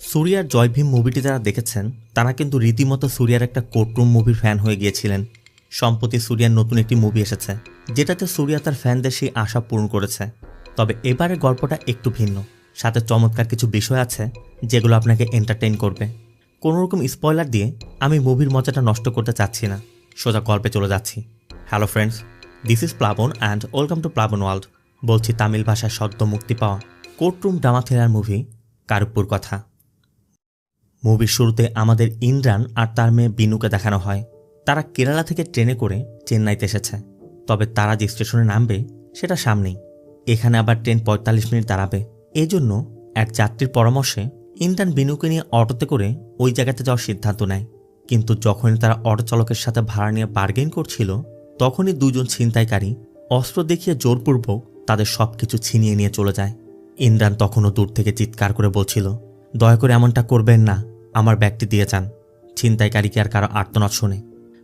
সুরিয়ার জয় ভীম মুভিটি যারা দেখেছেন তারা কিন্তু রীতিমতো সুরিয়ার একটা কোর্টরুম মুভির ফ্যান হয়ে গিয়েছিলেন। সম্প্রতি সুরিয়ার নতুন একটি মুভি এসেছে যেটাতে সুরিয়া তার ফ্যানদের সেই আশা পূরণ করেছে। তবে এবারে গল্পটা একটু ভিন্ন, সাথে চমৎকার কিছু বিষয় আছে যেগুলো আপনাকে এন্টারটেইন করবে। কোনোরকম স্পয়লার দিয়ে আমি মুভির মজাটা নষ্ট করতে চাচ্ছি না, সোজা গল্পে চলে যাচ্ছি। হ্যালো ফ্রেন্ডস, দিস ইজ প্লাবন অ্যান্ড ওয়েলকাম টু প্লাবন ওয়ার্ল্ড। বলছি তামিল ভাষায় সদ্য মুক্তি পাওয়া কোর্টরুম ড্রামা থ্রিলার মুভি কারুপ্পুর কথা। মুভির শুরুতে আমাদের ইন্দ্রান আর তার মেয়ে বিনুকে দেখানো হয়। তারা কেরালা থেকে ট্রেনে করে চেন্নাইতে এসেছে, তবে তারা যে স্টেশনে নামবে সেটা সামনেই। এখানে আবার ট্রেন ৪৫ মিনিট দাঁড়াবে। এই জন্য এক যাত্রীর পরামর্শে ইন্দ্রান বিনুকে নিয়ে অটোতে করে ওই জায়গাতে যাওয়ার সিদ্ধান্ত নেয়। কিন্তু যখনই তারা অটো চালকের সাথে ভাড়া নিয়ে বার্গেন করছিল, তখনই দুজন ছিনতাইকারী অস্ত্র দেখিয়ে জোরপূর্বক তাদের সবকিছু ছিনিয়ে নিয়ে চলে যায়। ইন্দ্রান তখনও দূর থেকে চিৎকার করে বলছিল, দয়া করে এমনটা করবেন না, আমার ব্যাগটি দিয়ে যান। ছিনতাইকারীকে আর কারো আর্তনাদ শোনে।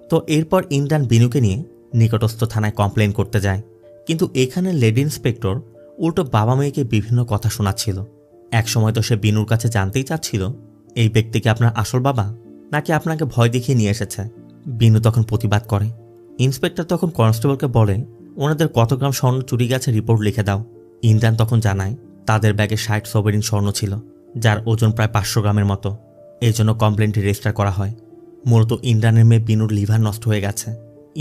তো এরপর ইন্দ্রান বিনুকে নিয়ে নিকটস্থ থানায় কমপ্লেন করতে যায়। কিন্তু এখানে লেডি ইন্সপেক্টর উল্টো বাবা মেয়েকে বিভিন্ন কথা শোনাচ্ছিল। একসময় তো সে বিনুর কাছে জানতেই চাচ্ছিল, এই ব্যক্তিকে আপনার আসল বাবা নাকি আপনাকে ভয় দেখিয়ে নিয়ে এসেছে। বিনু তখন প্রতিবাদ করে। ইন্সপেক্টর তখন কনস্টেবলকে বলে, ওনাদের কত গ্রাম স্বর্ণ চুরি গেছে রিপোর্ট লিখে দাও। ইন্দ্রান তখন জানায় তাদের ব্যাগে ৬০ সবেরিন স্বর্ণ ছিল, যার ওজন প্রায় ৫০০ গ্রামের মতো। এই জন্য কমপ্লেনটি রেজিস্টার করা হয়। মূলত ইন্দ্রানের মেয়ে বিনুর লিভার নষ্ট হয়ে গেছে,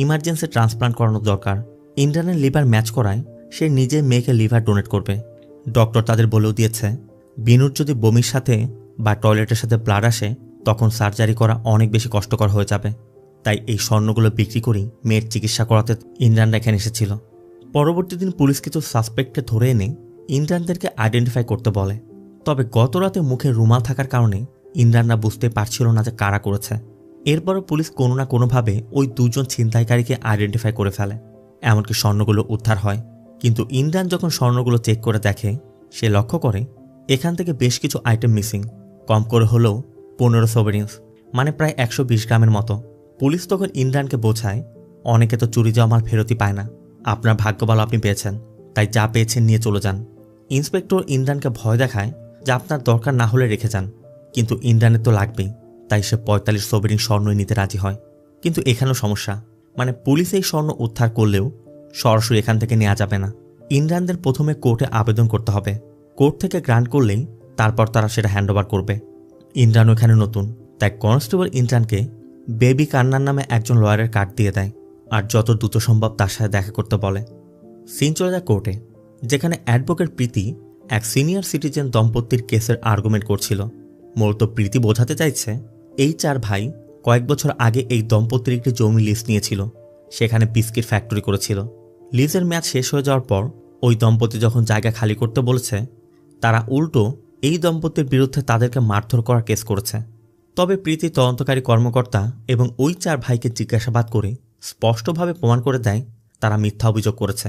ইমার্জেন্সি ট্রান্সপ্লান্ট করানো দরকার। ইন্দ্রানের লিভার ম্যাচ করায় সে নিজে মেয়েকে লিভার ডোনেট করবে। ডক্টর তাদের বলেও দিয়েছে, বিনুর যদি বমির সাথে বা টয়লেটের সাথে ব্লাড আসে তখন সার্জারি করা অনেক বেশি কষ্টকর হয়ে যাবে। তাই এই স্বর্ণগুলো বিক্রি করেই মেয়ের চিকিৎসা করাতে ইন্দ্রানরা এখানে এসেছিল। পরবর্তী দিন পুলিশ কিছু সাসপেক্টকে ধরে এনে ইন্দ্রানদেরকে আইডেন্টিফাই করতে বলে। তবে গত রাতে মুখে রুমাল থাকার কারণে ইন্দ্রানরা বুঝতে পারছিল না যে কারা করেছে। এরপরও পুলিশ কোনো না কোনোভাবে ওই দুজন ছিনতাইকারীকে আইডেন্টিফাই করে ফেলে। এমনকি স্বর্ণগুলো উদ্ধার হয়। কিন্তু ইন্দ্রান যখন স্বর্ণগুলো চেক করে দেখে, সে লক্ষ্য করে এখান থেকে বেশ কিছু আইটেম মিসিং, কম করে হলেও ১৫ সবেরিন্স, মানে প্রায় ১২০ গ্রামের মতো। পুলিশ তখন ইন্দ্রানকে বোঝায়, অনেকে তো চুরি যাওয়া মাল ফেরতই পায় না, আপনার ভাগ্য ভালো আপনি পেয়েছেন, তাই যা পেয়েছেন নিয়ে চলে যান। ইন্সপেক্টর ইন্দ্রানকে ভয় দেখায় যে আপনার দরকার না হলে রেখে যান। কিন্তু ইন্দ্রানের তো লাগবেই, তাই সে ৪৫ সবেরিন স্বর্ণই নিতে রাজি হয়। কিন্তু এখানেও সমস্যা, মানে পুলিশ এই স্বর্ণ উদ্ধার করলেও সরাসরি এখান থেকে নেওয়া যাবে না। ইন্দ্রানদের প্রথমে কোর্টে আবেদন করতে হবে। কোর্ট থেকে গ্রান্ট করলেই তারপর তারা সেটা হ্যান্ডওভার করবে। ইন্দ্রানও এখানে নতুন, তাই কনস্টেবল ইন্দ্রানকে বেবি কান্নান নামে একজন লয়ারের কার্ড দিয়ে দেয় আর যত দ্রুত সম্ভব তার সাথে দেখা করতে বলে। সিন চলে যায় কোর্টে, যেখানে অ্যাডভোকেট প্রীতি এক সিনিয়র সিটিজেন দম্পতির কেসের আর্গুমেন্ট করছিল। মূলত প্রীতি বোঝাতে চাইছে, এই ৪ ভাই কয়েক বছর আগে এই দম্পতির একটি জমি লিজ নিয়েছিল, সেখানে বিস্কিট ফ্যাক্টরি করেছিল। লিজের মেয়াদ শেষ হয়ে যাওয়ার পর ওই দম্পতি যখন জায়গা খালি করতে বলেছে, তারা উল্টো এই দম্পতির বিরুদ্ধে তাদেরকে মারধর করার কেস করেছে। তবে প্রীতি তদন্তকারী কর্মকর্তা এবং ওই ৪ ভাইকে জিজ্ঞাসাবাদ করে স্পষ্টভাবে প্রমাণ করে দেয় তারা মিথ্যা অভিযোগ করেছে।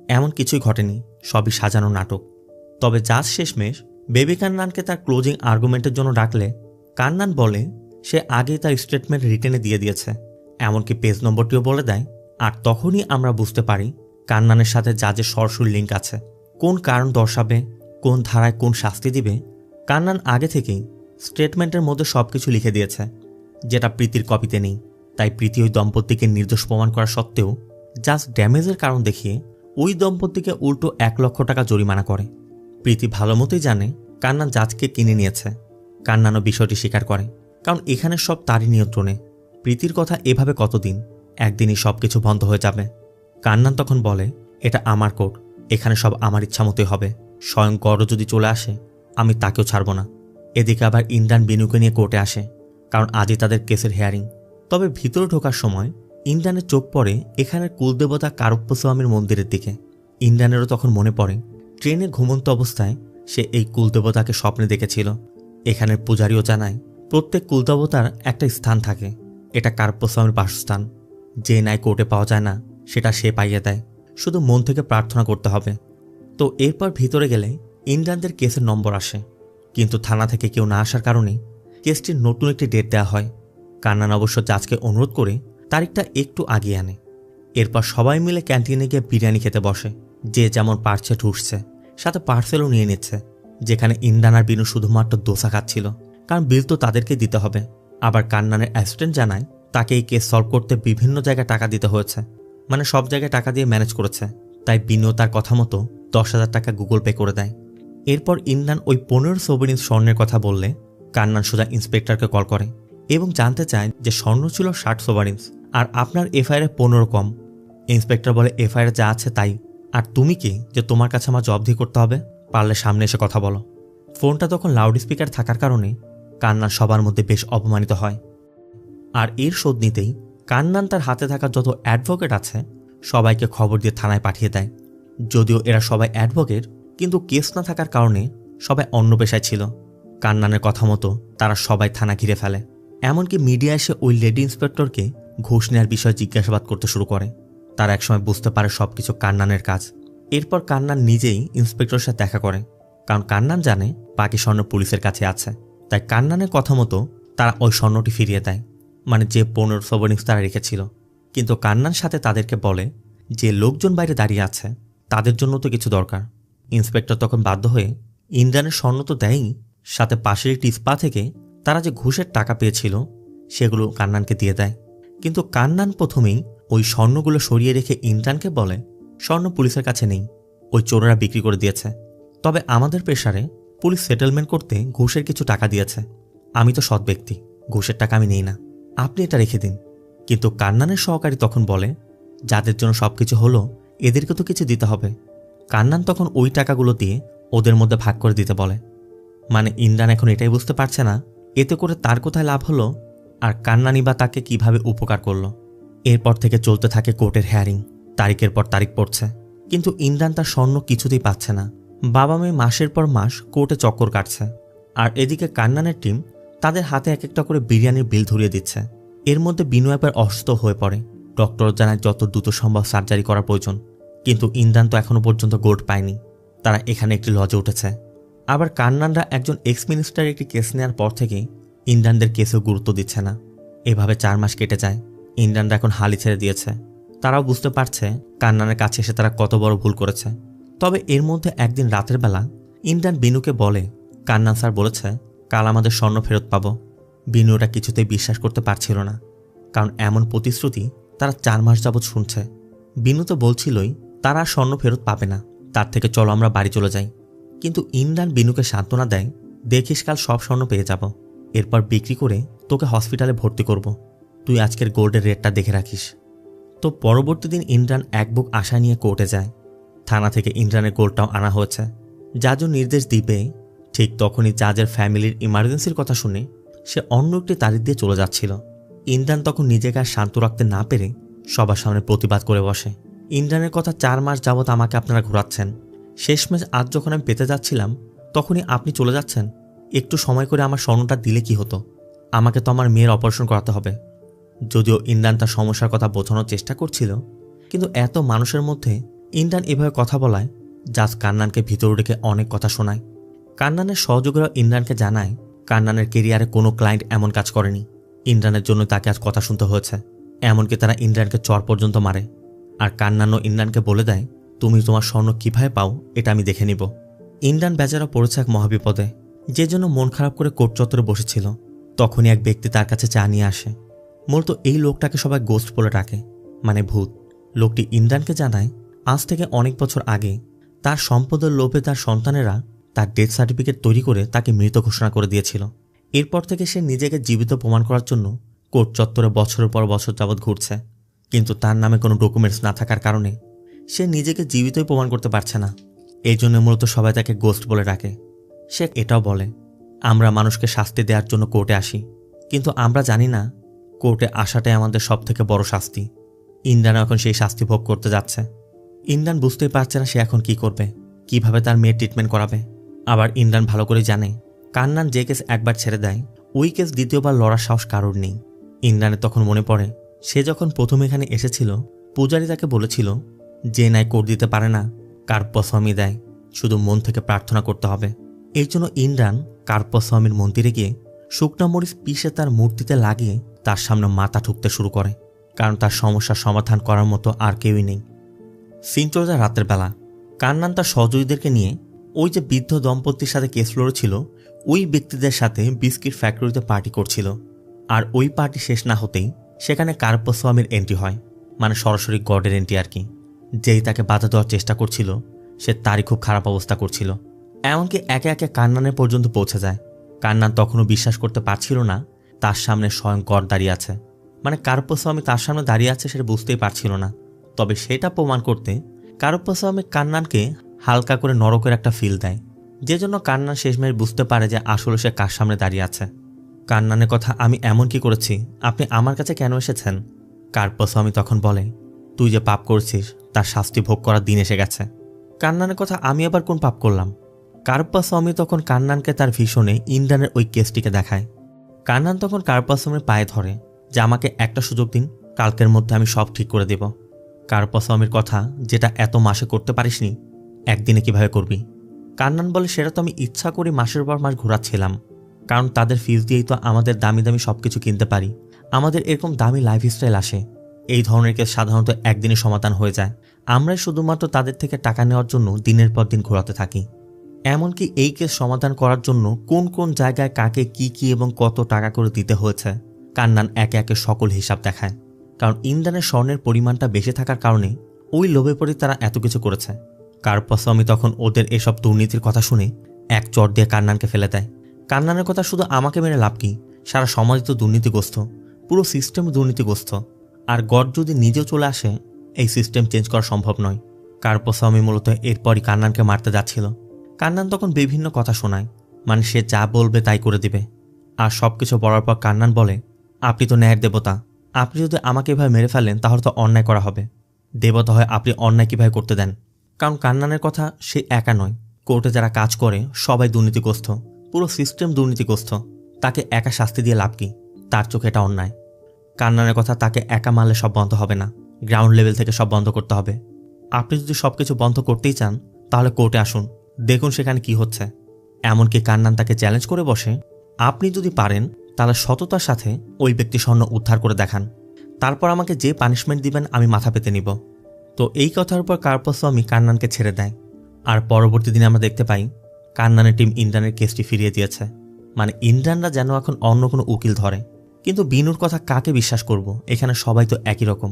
এমন কিছুই ঘটেনি, সবই সাজানো নাটক। তবে জাজ শেষমেশ বেবি কান্নানকে তার ক্লোজিং আর্গুমেন্টের জন্য ডাকলে কান্নান বলে সে আগেই তার স্টেটমেন্ট রিটেনে দিয়ে দিয়েছে, এমনকি পেজ নম্বরটিও বলে দেয়। আর তখনই আমরা বুঝতে পারি কান্নানের সাথে জাজের সরাসরি লিঙ্ক আছে। কোন কারণ দর্শাবে, কোন ধারায় কোন শাস্তি দিবে, কান্নান আগে থেকেই স্টেটমেন্টের মধ্যে সবকিছু লিখে দিয়েছে, যেটা প্রীতির কপিতে নেই। তাই প্রীতি ওই দম্পতিকে নির্দোষ প্রমাণ করা সত্ত্বেও জাজ ড্যামেজের কারণ দেখিয়ে ওই দম্পতিকে উল্টো ১ লক্ষ টাকা জরিমানা করে। প্রীতি ভালো মতোই জানে কান্নান জাজকে কিনে নিয়েছে। কান্নানও বিষয়টি স্বীকার করে, কারণ এখানে সব তারই নিয়ন্ত্রণে। প্রীতির কথা এভাবে কতদিন, একদিনই সবকিছু বন্ধ হয়ে যাবে। কান্নান তখন বলে, এটা আমার কোর্ট, এখানে সব আমার ইচ্ছা মতোই হবে। স্বয়ং গড় যদি চলে আসে আমি তাকেও ছাড়ব না। এদিকে আবার ইন্দ্রান বিনুকে নিয়ে কোর্টে আসে, কারণ আজই তাদের কেসের হেয়ারিং। তবে ভিতরে ঢোকার সময় ইন্দ্রানের চোখ পড়ে এখানের কুলদেবতা কারুপ্পস্বামীর মন্দিরের দিকে। ইন্দ্রানেরও তখন মনে পড়ে ট্রেনে ঘুমন্ত অবস্থায় সে এই কুলদেবতাকে স্বপ্নে দেখেছিল। এখানের পূজারীও জানায় প্রত্যেক কুলদেবতার একটা স্থান থাকে, এটা কারুপ্পস্বামীর বাসস্থান। যে ন্যায় কোর্টে পাওয়া যায় না সেটা সে পাইয়ে দেয়, শুধু মন থেকে প্রার্থনা করতে হবে। তো এরপর ভিতরে গেলে ইন্দ্রানদের কেসের নম্বর আসে, কিন্তু থানা থেকে কেউ না আসার কারণে কেসটির নতুন একটি ডেট দেওয়া হয়। কান্নান অবশ্য জাজকে অনুরোধ করে তারিখটা একটু আগিয়ে আনে। এরপর সবাই মিলে ক্যান্টিনে গিয়ে বিরিয়ানি খেতে বসে। যে যেমন পারছে ঠুসছে, সাথে পার্সেলও নিয়ে নিচ্ছে। যেখানে ইমরান আর বিনু শুধুমাত্র দোসা খাচ্ছিল, কারণ বিল তো তাদেরকে দিতে হবে। আবার কান্নানের অ্যাসিস্ট্যান্ট জানায় তাকে এই কেস সলভ করতে বিভিন্ন জায়গায় টাকা দিতে হয়েছে, মানে সব জায়গায় টাকা দিয়ে ম্যানেজ করেছে। তাই বিনু তার কথা মতো 10,000 টাকা গুগল পে করে দেয়। এরপর ইমরান ওই 15 সোভারিন স্বর্ণের কথা বললে কান্নান সোজা ইন্সপেক্টরকে কল করে এবং জানতে চায় যে স্বর্ণ ছিল 60 সোভারিন্স আর আপনার এফআইআর 15 কম। ইন্সপেক্টর বলে এফআইআর যা আছে তাই, আর তুমি কি যে তোমার কাছে আমার জবাবদিহি করতে হবে? পারলে সামনে এসে কথা বলো। ফোনটা তখন লাউড স্পিকার থাকার কারণে কান্নান সবার মধ্যে বেশ অপমানিত হয়। আর এর শোধ নিতেই কান্নান তার হাতে থাকা যত অ্যাডভোকেট আছে সবাইকে খবর দিয়ে থানায় পাঠিয়ে দেয়। যদিও এরা সবাই অ্যাডভোকেট, কিন্তু কেস না থাকার কারণে সবাই অন্য পেশায় ছিল। কান্নানের কথা মতো তারা সবাই থানা ঘিরে ফেলে। এমনকি মিডিয়া এসে ওই লেডি ইন্সপেক্টরকে ঘুষ নেওয়ার বিষয়ে জিজ্ঞাসাবাদ করতে শুরু করে। তারা একসময় বুঝতে পারে সবকিছু কান্নানের কাজ। এরপর কান্নান নিজেই ইন্সপেক্টরের সাথে দেখা করে, কারণ কান্নান জানে বাকি স্বর্ণ পুলিশের কাছে আছে। তাই কান্নানের কথা মতো তারা ওই স্বর্ণটি ফিরিয়ে দেয়, মানে যে 15 সোভারিন্স তারা রেখেছিল। কিন্তু কান্নান সাথে তাদেরকে বলে যে লোকজন বাইরে দাঁড়িয়ে আছে তাদের জন্য তো কিছু দরকার। ইন্সপেক্টর তখন বাধ্য হয়ে ইমরানের স্বর্ণ তো দেয়ই, সাথে পাশের একটি স্পা থেকে তারা যে ঘুষের টাকা পেয়েছিল সেগুলো কান্নানকে দিয়ে দেয়। কিন্তু কান্নান প্রথমেই ওই স্বর্ণগুলো সরিয়ে রেখে ইমরানকে বলে স্বর্ণ পুলিশের কাছে নেই, ওই চোরেরা বিক্রি করে দিয়েছে। তবে আমাদের প্রেসারে পুলিশ সেটেলমেন্ট করতে ঘুষের কিছু টাকা দিয়েছে। আমি তো সৎ ব্যক্তি, ঘুষের টাকা আমি নেই না, আপনি এটা রেখে দিন। কিন্তু কান্নানের সহকারী তখন বলে যাদের জন্য সবকিছু হলো এদেরকে তো কিছু দিতে হবে। কান্নান তখন ওই টাকাগুলো দিয়ে ওদের মধ্যে ভাগ করে দিতে বলে। মানে ইমরান এখন এটাই বুঝতে পারছে না এতে করে তার কোথায় লাভ হলো আর কান্নানি বা তাকে কিভাবে উপকার করলো। এরপর থেকে চলতে থাকে কোর্টের হেয়ারিং। তারিখের পর তারিখ পড়ছে, কিন্তু ইমরান তার স্বর্ণ কিছুতেই পাচ্ছে না। বাবা মেয়ে মাসের পর মাস কোর্টে চক্কর কাটছে, আর এদিকে কান্নানের টিম তাদের হাতে এক একটা করে বিরিয়ানির বিল ধরিয়ে দিচ্ছে। এর মধ্যে বিনু একবার অসুস্থ হয়ে পড়ে। ডক্টর জানায় যত দ্রুত সম্ভব সার্জারি করা প্রয়োজন, কিন্তু ইমরান তো এখনো পর্যন্ত গোল্ড পায়নি। তারা এখানে একটি লজে উঠেছে। আবার কান্নানরা একজন এক্স মিনিস্টার একটি কেস নেওয়ার পর থেকে ইমরানদের কেসেও গুরুত্ব দিচ্ছে না। এভাবে 4 মাস কেটে যায়। ইমরানরা এখন হালি ছেড়ে দিয়েছে। তারাও বুঝতে পারছে কান্নানের কাছে এসে তারা কত বড় ভুল করেছে। তবে এর মধ্যে একদিন রাতের বেলা ইমরান বিনুকে বলে কান্নান স্যার বলেছে কাল আমাদের স্বর্ণ ফেরত পাবো। বিনু ওটা কিছুতেই বিশ্বাস করতে পারছিল না, কারণ এমন প্রতিশ্রুতি তারা 4 মাস যাবৎ শুনছে। বিনু তো বলছিলই তারা স্বর্ণ ফেরত পাবে না, তার থেকে চলো আমরা বাড়ি চলে যাই। কিন্তু ইমরান বিনুকে সান্ত্বনা দেয় দেখিস কাল সব স্বর্ণ পেয়ে যাব, এরপর বিক্রি করে তোকে হসপিটালে ভর্তি করব, তুই আজকের গোল্ডের রেটটা দেখে রাখিস। তো পরবর্তী দিন ইমরান এক বুক আশা নিয়ে কোর্টে যায়। থানা থেকে ইমরানের গোল্ডটাও আনা হয়েছে। জাজও নির্দেশ দিবে ঠিক তখনই জাজের ফ্যামিলির ইমার্জেন্সির কথা শুনে সে অন্য একটি তারিখ দিয়ে চলে যাচ্ছিল। ইমরান তখন নিজেকে আর শান্ত রাখতে না পেরে সবার সামনে প্রতিবাদ করে বসে। ইমরানের কথা 4 মাস যাবৎ আমাকে আপনারা ঘোরাচ্ছেন, শেষমেশ আজ যখন আমি পেতে যাচ্ছিলাম তখনই আপনি চলে যাচ্ছেন। একটু সময় করে আমার স্বর্ণটা দিলে কি হতো? আমাকে তো আমার মেয়ের অপারেশন করাতে হবে। যদিও ইমরান তার সমস্যার কথা বোঝানোর চেষ্টা করছিল, কিন্তু এত মানুষের মধ্যে ইমরান এভাবে কথা বলায় জাজ কান্নানকে ভিতরে রেখে অনেক কথা শোনায়। কান্নানের সহযোগীরা ইমরানকে জানায় কান্নানের কেরিয়ারে কোনো ক্লায়েন্ট এমন কাজ করেনি। ইমরানের জন্য তাকে আজ কথা শুনতে হয়েছে। এমনকি তারা ইমরানকে চর পর্যন্ত মারে। আর কান্নানও ইমরানকে বলে দেয় তুমি তোমার স্বর্ণ কিভাবে পাও এটা আমি দেখে নিব। ইমরান বেচারা পড়েছে এক মহাবিপদে। যে জন্য মন খারাপ করে কোর্ট চত্বরে বসেছিল, তখনই এক ব্যক্তি তার কাছে চা নিয়ে আসে। মূলত এই লোকটাকে সবাই গোস্ট বলে ডাকে, মানে ভূত। লোকটি ইমরানকে জানায় আজ থেকে অনেক বছর আগে তার সম্পদের লোভে তার সন্তানেরা তার ডেথ সার্টিফিকেট তৈরি করে তাকে মৃত ঘোষণা করে দিয়েছিল। এরপর থেকে সে নিজেকে জীবিত প্রমাণ করার জন্য কোর্ট চত্বরে বছরের পর বছর যাবৎ ঘুরছে, কিন্তু তার নামে কোনো ডকুমেন্টস না থাকার কারণে সে নিজেকে জীবিতই প্রমাণ করতে পারছে না। এই জন্য মূলত সবাই তাকে গোস্ট বলে ডাকে। সে এটাও বলে আমরা মানুষকে শাস্তি দেওয়ার জন্য কোর্টে আসি, কিন্তু আমরা জানি না কোর্টে আসাটাই আমাদের সবথেকে বড় শাস্তি। ইমরান এখন সেই শাস্তি ভোগ করতে যাচ্ছে। ইমরান বুঝতেই পারছে না সে এখন কি করবে, কিভাবে তার মেয়ের ট্রিটমেন্ট করাবে। আবার ইমরান ভালো করে জানে কান্নান যে কেস একবার ছেড়ে দেয় ওই কেস দ্বিতীয়বার লড়ার সাহস কারোর নেই। ইমরানের তখন মনে পড়ে সে যখন প্রথম এখানে এসেছিল পূজারী তাকে বলেছিল যে নাই কোর্ট দিতে পারে না কার্পস্বামী দেয়, শুধু মন থেকে প্রার্থনা করতে হবে। এই জন্য ইমরান কার্পস্বামীর মন্দিরে গিয়ে শুকনা মরিচ পিষে তার মূর্তিতে লাগিয়ে তার সামনে মাথা ঠুকতে শুরু করে, কারণ তার সমস্যার সমাধান করার মতো আর কেউই নেই। সিন চলে যায় রাতের বেলা। কান্নান তার সহযোগীদেরকে নিয়ে ওই যে বৃদ্ধ দম্পতির সাথে কেস লড়েছিল ওই ব্যক্তিদের সাথে বিস্কিট ফ্যাক্টরিতে পার্টি করছিল। আর ওই পার্টি শেষ না হতেই সেখানে কার্পোস্বামীর এন্ট্রি হয়, মানে সরাসরি গডের এন্ট্রি আর কি। যেই তাকে বাধা দেওয়ার চেষ্টা করছিল সে তারই খুব খারাপ অবস্থা করছিল। এমনকি একে একে কান্নানের পর্যন্ত পৌঁছে যায়। কান্নান তখনও বিশ্বাস করতে পারছিল না তার সামনে স্বয়ং গড দাঁড়িয়ে আছে, মানে কার্পোস্বামী তার সামনে দাঁড়িয়ে আছে সেটা বুঝতেই পারছিল না। তবে সেটা প্রমাণ করতে কার্পোস্বামী কান্নানকে হালকা করে নরকের একটা ফিল দেয়, যে জন্য কান্নান শেষমেশ বুঝতে পারে যে আসলে সে কার সামনে দাঁড়িয়ে আছে। কান্নানের কথা, আমি এমন কি করেছি, আপনি আমার কাছে কেন এসেছেন? কার্পোস্বামী তখন বলে, তুই যে পাপ করছিস তার শাস্তি ভোগ করার দিন এসে গেছে। কান্নানের কথা, আমি আবার কোন পাপ করলাম? কার্পোস্বামী তখন কান্নানকে তার ভিশনে ইন্দ্রানের ওই কেসটিকে দেখায়। কান্নান তখন কার্পোস্বামীর পায়ে ধরে যে আমাকে একটা সুযোগ দিন, কালকের মধ্যে আমি সব ঠিক করে দেব। কার্পোস্বামীর কথা, যেটা এত মাসে করতে পারিসনি একদিনে কিভাবে করবি? কান্নান বলে, সেটা তো আমি ইচ্ছা করে মাসের পর মাস ঘোরাচ্ছিলাম, কারণ তাদের ফিস দিয়েই তো আমাদের দামি দামি সব কিছু কিনতে পারি, আমাদের এরকম দামি লাইফস্টাইল আসে। এই ধরনের কেস সাধারণত একদিনে সমাধান হয়ে যায়, আমরাই শুধুমাত্র তাদের থেকে টাকা নেওয়ার জন্য দিনের পর দিন ঘোরাতে থাকি। এমনকি এই কেস সমাধান করার জন্য কোন কোন জায়গায় কাকে কি কি এবং কত টাকা করে দিতে হয়েছে কান্নান একে একে সকল হিসাব দেখায়। কারণ ইন্দ্রানের স্বর্ণের পরিমাণটা বেশি থাকার কারণে ওই লোভে পড়ে তারা এত কিছু করেছে। কার্পোস্বামী তখন ওদের এসব দুর্নীতির কথা শুনে এক চট দিয়ে কান্নানকে ফেলে দেয়। কান্নানের কথা, শুধু আমাকে মেরে লাভ কি, সারা সমাজ তো দুর্নীতিগ্রস্ত, পুরো সিস্টেম দুর্নীতিগ্রস্ত, আর গড যদি নিজেও চলে আসে এই সিস্টেম চেঞ্জ করা সম্ভব নয়। কার্পোস্বামী মূলত এরপরই কান্নানকে মারতে যাচ্ছিল। কান্নান তখন বিভিন্ন কথা শোনায়, মানে সে যা বলবে তাই করে দিবে। আর সবকিছু বলার পর কান্নান বলে, আপনি তো ন্যায়ের দেবতা, আপনি যদি আমাকে এভাবে মেরে ফেলেন তাহলে তো অন্যায় করা হবে। দেবতা হয় আপনি অন্যায় কিভাবে করতে দেন? কারণ কান্নানের কথা, সে একা নয়, কোর্টে যারা কাজ করে সবাই দুর্নীতিগ্রস্ত, পুরো সিস্টেম দুর্নীতিগ্রস্ত, তাকে একা শাস্তি দিয়ে লাভ কি? তার চোখে এটা অন্যায়। কান্নানের কথা, তাকে একা মারলে সব বন্ধ হবে না, গ্রাউন্ড লেভেল থেকে সব বন্ধ করতে হবে। আপনি যদি সবকিছু বন্ধ করতেই চান তাহলে কোর্টে আসুন, দেখুন সেখানে কি হচ্ছে। এমনকি কান্নান তাকে চ্যালেঞ্জ করে বসে, আপনি যদি পারেন তাহলে সততার সাথে ওই ব্যক্তি স্বর্ণ উদ্ধার করে দেখান, তারপর আমাকে যে পানিশমেন্ট দিবেন আমি মাথা পেতে নিব। তো এই কথার উপর কার্পোস্বামী কান্নানকে ছেড়ে দেয়। আর পরবর্তী দিনে আমরা দেখতে পাই কান্নানের টিম ইন্দ্রানের কেসটি ফিরিয়ে দিয়েছে, মানে ইন্দ্রানরা যেন এখন অন্য কোনো উকিল ধরে। কিন্তু বিনুর কথা কাকে বিশ্বাস করব, এখানে সবাই তো একই রকম।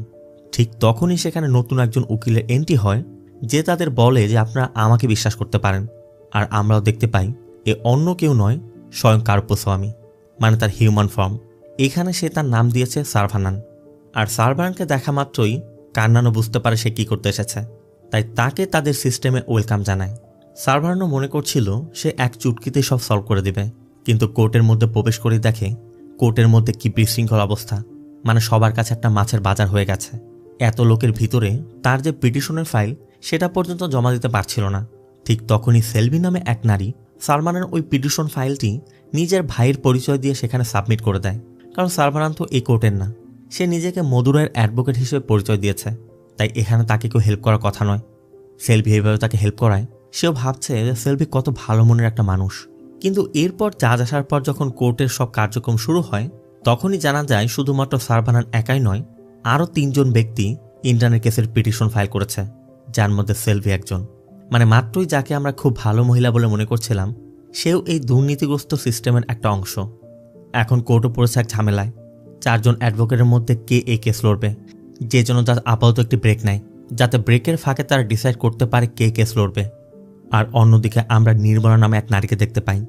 ঠিক তখনই সেখানে নতুন একজন উকিলের এন্ট্রি হয়, যে তাদের বলে যে আপনারা আমাকে বিশ্বাস করতে পারেন। আর আমরাও দেখতে পাই এ অন্য কেউ নয়, স্বয়ং কার্পোস্বামী, মানে তার হিউম্যান ফর্ম। এখানে সে তার নাম দিয়েছে সার্ভানান। আর সার্ভানানকে দেখা মাত্রই কান্নানও বুঝতে পারে সে কি করতে এসেছে, তাই তাকে তাদের সিস্টেমে ওয়েলকাম জানায়। সার্ভানানও মনে করছিল সে এক চুটকিতেই সব সলভ করে দিবে, কিন্তু কোর্টের মধ্যে প্রবেশ করে দেখে কোর্টের মধ্যে কি বিশৃঙ্খল অবস্থা, মানে সবার কাছে একটা মাছের বাজার হয়ে গেছে। এত লোকের ভিতরে তার যে পিটিশনের ফাইল সেটা পর্যন্ত জমা দিতে পারছিল না। ঠিক তখনই সেলভি নামে এক নারী সালমানের ওই পিটিশন ফাইলটি নিজের ভাইয়ের পরিচয় দিয়ে সেখানে সাবমিট করে দেয়। কারণ সালমান তো এই কোর্টের না, সে নিজেকে মদুরাইয়ের অ্যাডভোকেট হিসেবে পরিচয় দিয়েছে, তাই এখানে তাকে কেউ হেল্প করার কথা নয়। সেলভি এইভাবে তাকে হেল্প করায়, সেও ভাবছে যে সেলভি কত ভালো মনের একটা মানুষ। কিন্তু এরপর জাজ আসার পর যখন কোর্টের সব কার্যক্রম শুরু হয় তখনই জানা যায় শুধুমাত্র সারভানান একাই নয়, আরও 3 জন ব্যক্তি ইন্দ্রানের কেসের পিটিশন ফাইল করেছে, যার মধ্যে সেলভি একজন। মানে মাত্রই যাকে আমরা খুব ভালো মহিলা বলে মনে করছিলাম সেও এই দুর্নীতিগ্রস্ত সিস্টেমের একটা অংশ। এখন কোর্টও পড়েছে এক ঝামেলায়, 4 জন অ্যাডভোকেটের মধ্যে কে এই কেস লড়বে, যে জন্য তার আপাতত একটি ব্রেক নেয়, যাতে ব্রেকের ফাঁকে তারা ডিসাইড করতে পারে কে কেস লড়বে। আর অন্যদিকে আমরা নির্মলা নামে এক নারীকে দেখতে পাই,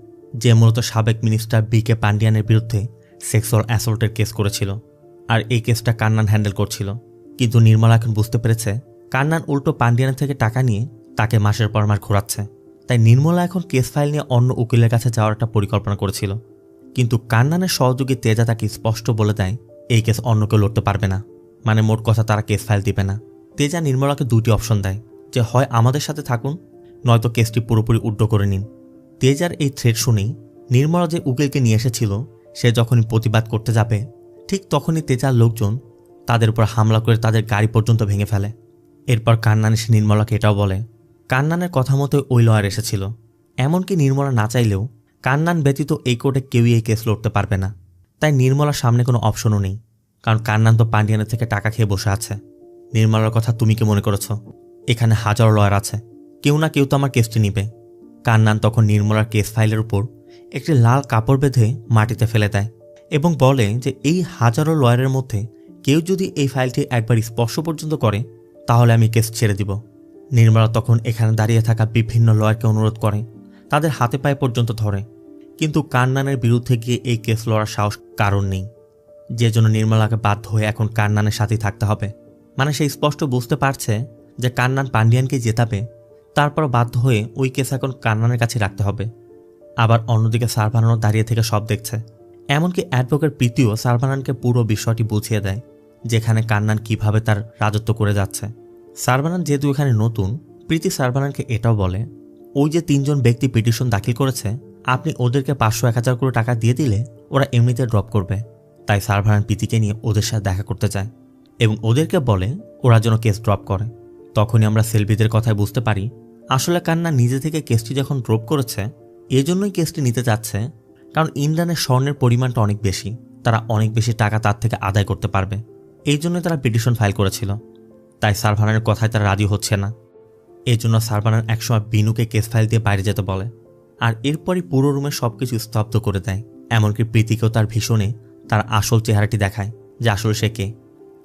যে মূলত সাবেক মিনিস্টার BK পান্ডিয়ানের বিরুদ্ধে সেক্সুয়াল অ্যাসল্টের কেস করেছিল। আর এই কেসটা কান্নান হ্যান্ডেল করছিল। কিন্তু নির্মলা এখন বুঝতে পেরেছে কান্নান উল্টো পান্ডিয়ানের থেকে টাকা নিয়ে তাকে মাসের পর মাস ঘোরাচ্ছে। তাই নির্মলা এখন কেস ফাইল নিয়ে অন্য উকিলের কাছে যাওয়ার একটা পরিকল্পনা করেছিল। কিন্তু কান্নানের সহযোগী তেজা তাকে স্পষ্ট বলে দেয় এই কেস অন্য কেউ লড়তে পারবে না, মানে মোট কথা তারা কেস ফাইল দিবে না। তেজা নির্মলাকে 2টি অপশন দেয়, যে হয় আমাদের সাথে থাকুন, নয়তো কেসটি পুরোপুরি উড্ড করে নিন। তেজার এই থ্রেট শুনেই নির্মলা যে উকিলকে নিয়ে এসেছিল সে যখনই প্রতিবাদ করতে যাবে ঠিক তখনই তেজার লোকজন তাদের উপর হামলা করে তাদের গাড়ি পর্যন্ত ভেঙে ফেলে। এরপর কান্নান এসে নির্মলাকে এটাও বলে কান্নানের কথা মতো ওই লয়ার এসেছিল। এমনকি নির্মলা না চাইলেও কান্নান ব্যতীত এই কোর্টে কেউই এই কেস লড়তে পারবে না। তাই নির্মলার সামনে কোনো অপশনও নেই, কারণ কান্নান তো পান্ডিয়ানের থেকে টাকা খেয়ে বসে আছে। নির্মলার কথা তুমি কি মনে করেছ? এখানে হাজারো লয়ার আছে, কেউ না কেউ তো আমার কেসটি নিবে। কান্নান তখন নির্মলার কেস ফাইলের উপর একটি লাল কাপড় বেঁধে মাটিতে ফেলে দেয় এবং বলে যে এই হাজারো লয়ারের মধ্যে কেউ যদি এই ফাইলটি একবার স্পর্শ পর্যন্ত করে তাহলে আমি কেস ছেড়ে দিব। নির্মলা তখন এখানে দাঁড়িয়ে থাকা বিভিন্ন লয়ারকে অনুরোধ করে, তাদের হাতে পায়ে পর্যন্ত ধরে, কিন্তু কান্নানের বিরুদ্ধে গিয়ে এই কেস লড়ার সাহস কারণ নেই, যে জন্য নির্মলাকে বাধ্য হয়ে এখন কান্নানের সাথেই থাকতে হবে। মানে সে স্পষ্ট বুঝতে পারছে যে কান্নান পান্ডিয়ানকে জেতাবে, তারপর বাধ্য হয়ে ওই কেস এখন কান্নানের কাছে রাখতে হবে। আবার অন্যদিকে সারভানানও দাঁড়িয়ে থেকে সব দেখছে। এমনকি অ্যাডভোকেট প্রীতিও সারভানানকে পুরো বিষয়টি বুঝিয়ে দেয়, যেখানে কান্নান কিভাবে তার রাজত্ব করে যাচ্ছে। সারভানান যেহেতু এখানে নতুন, প্রীতি সারভানানকে এটাও বলে, ওই যে 3 জন ব্যক্তি পিটিশন দাখিল করেছে, আপনি ওদেরকে 500-1000 করে টাকা দিয়ে দিলে ওরা এমনিতে ড্রপ করবে। তাই সারভানান প্রীতিকে নিয়ে ওদের সাথে দেখা করতে চায় এবং ওদেরকে বলে ওরা যেন কেস ড্রপ করে। তখনই আমরা সেলভিদের কথায় বুঝতে পারি আসলে কান্নান নিজে থেকে কেসটি যখন ড্রপ করেছে এজন্যই কেসটি নিতে চাচ্ছে, কারণ ইন্ডিয়ানের স্বর্ণের পরিমাণটা অনেক বেশি, তারা অনেক বেশি টাকা তার থেকে আদায় করতে পারবে, এই জন্যই তারা পিটিশন ফাইল করেছিল। তাই সারভানানের কথায় তারা রাজি হচ্ছে না। এই জন্য সারভানান একসময় বিনুকে কেস ফাইল দিয়ে বাইরে যেতে বলে, আর এরপরই পুরো রুমে সবকিছু স্তব্ধ করে দেয়। এমনকি প্রীতিকেও তার ভীষণে তার আসল চেহারাটি দেখায় যে আসলে সে কে।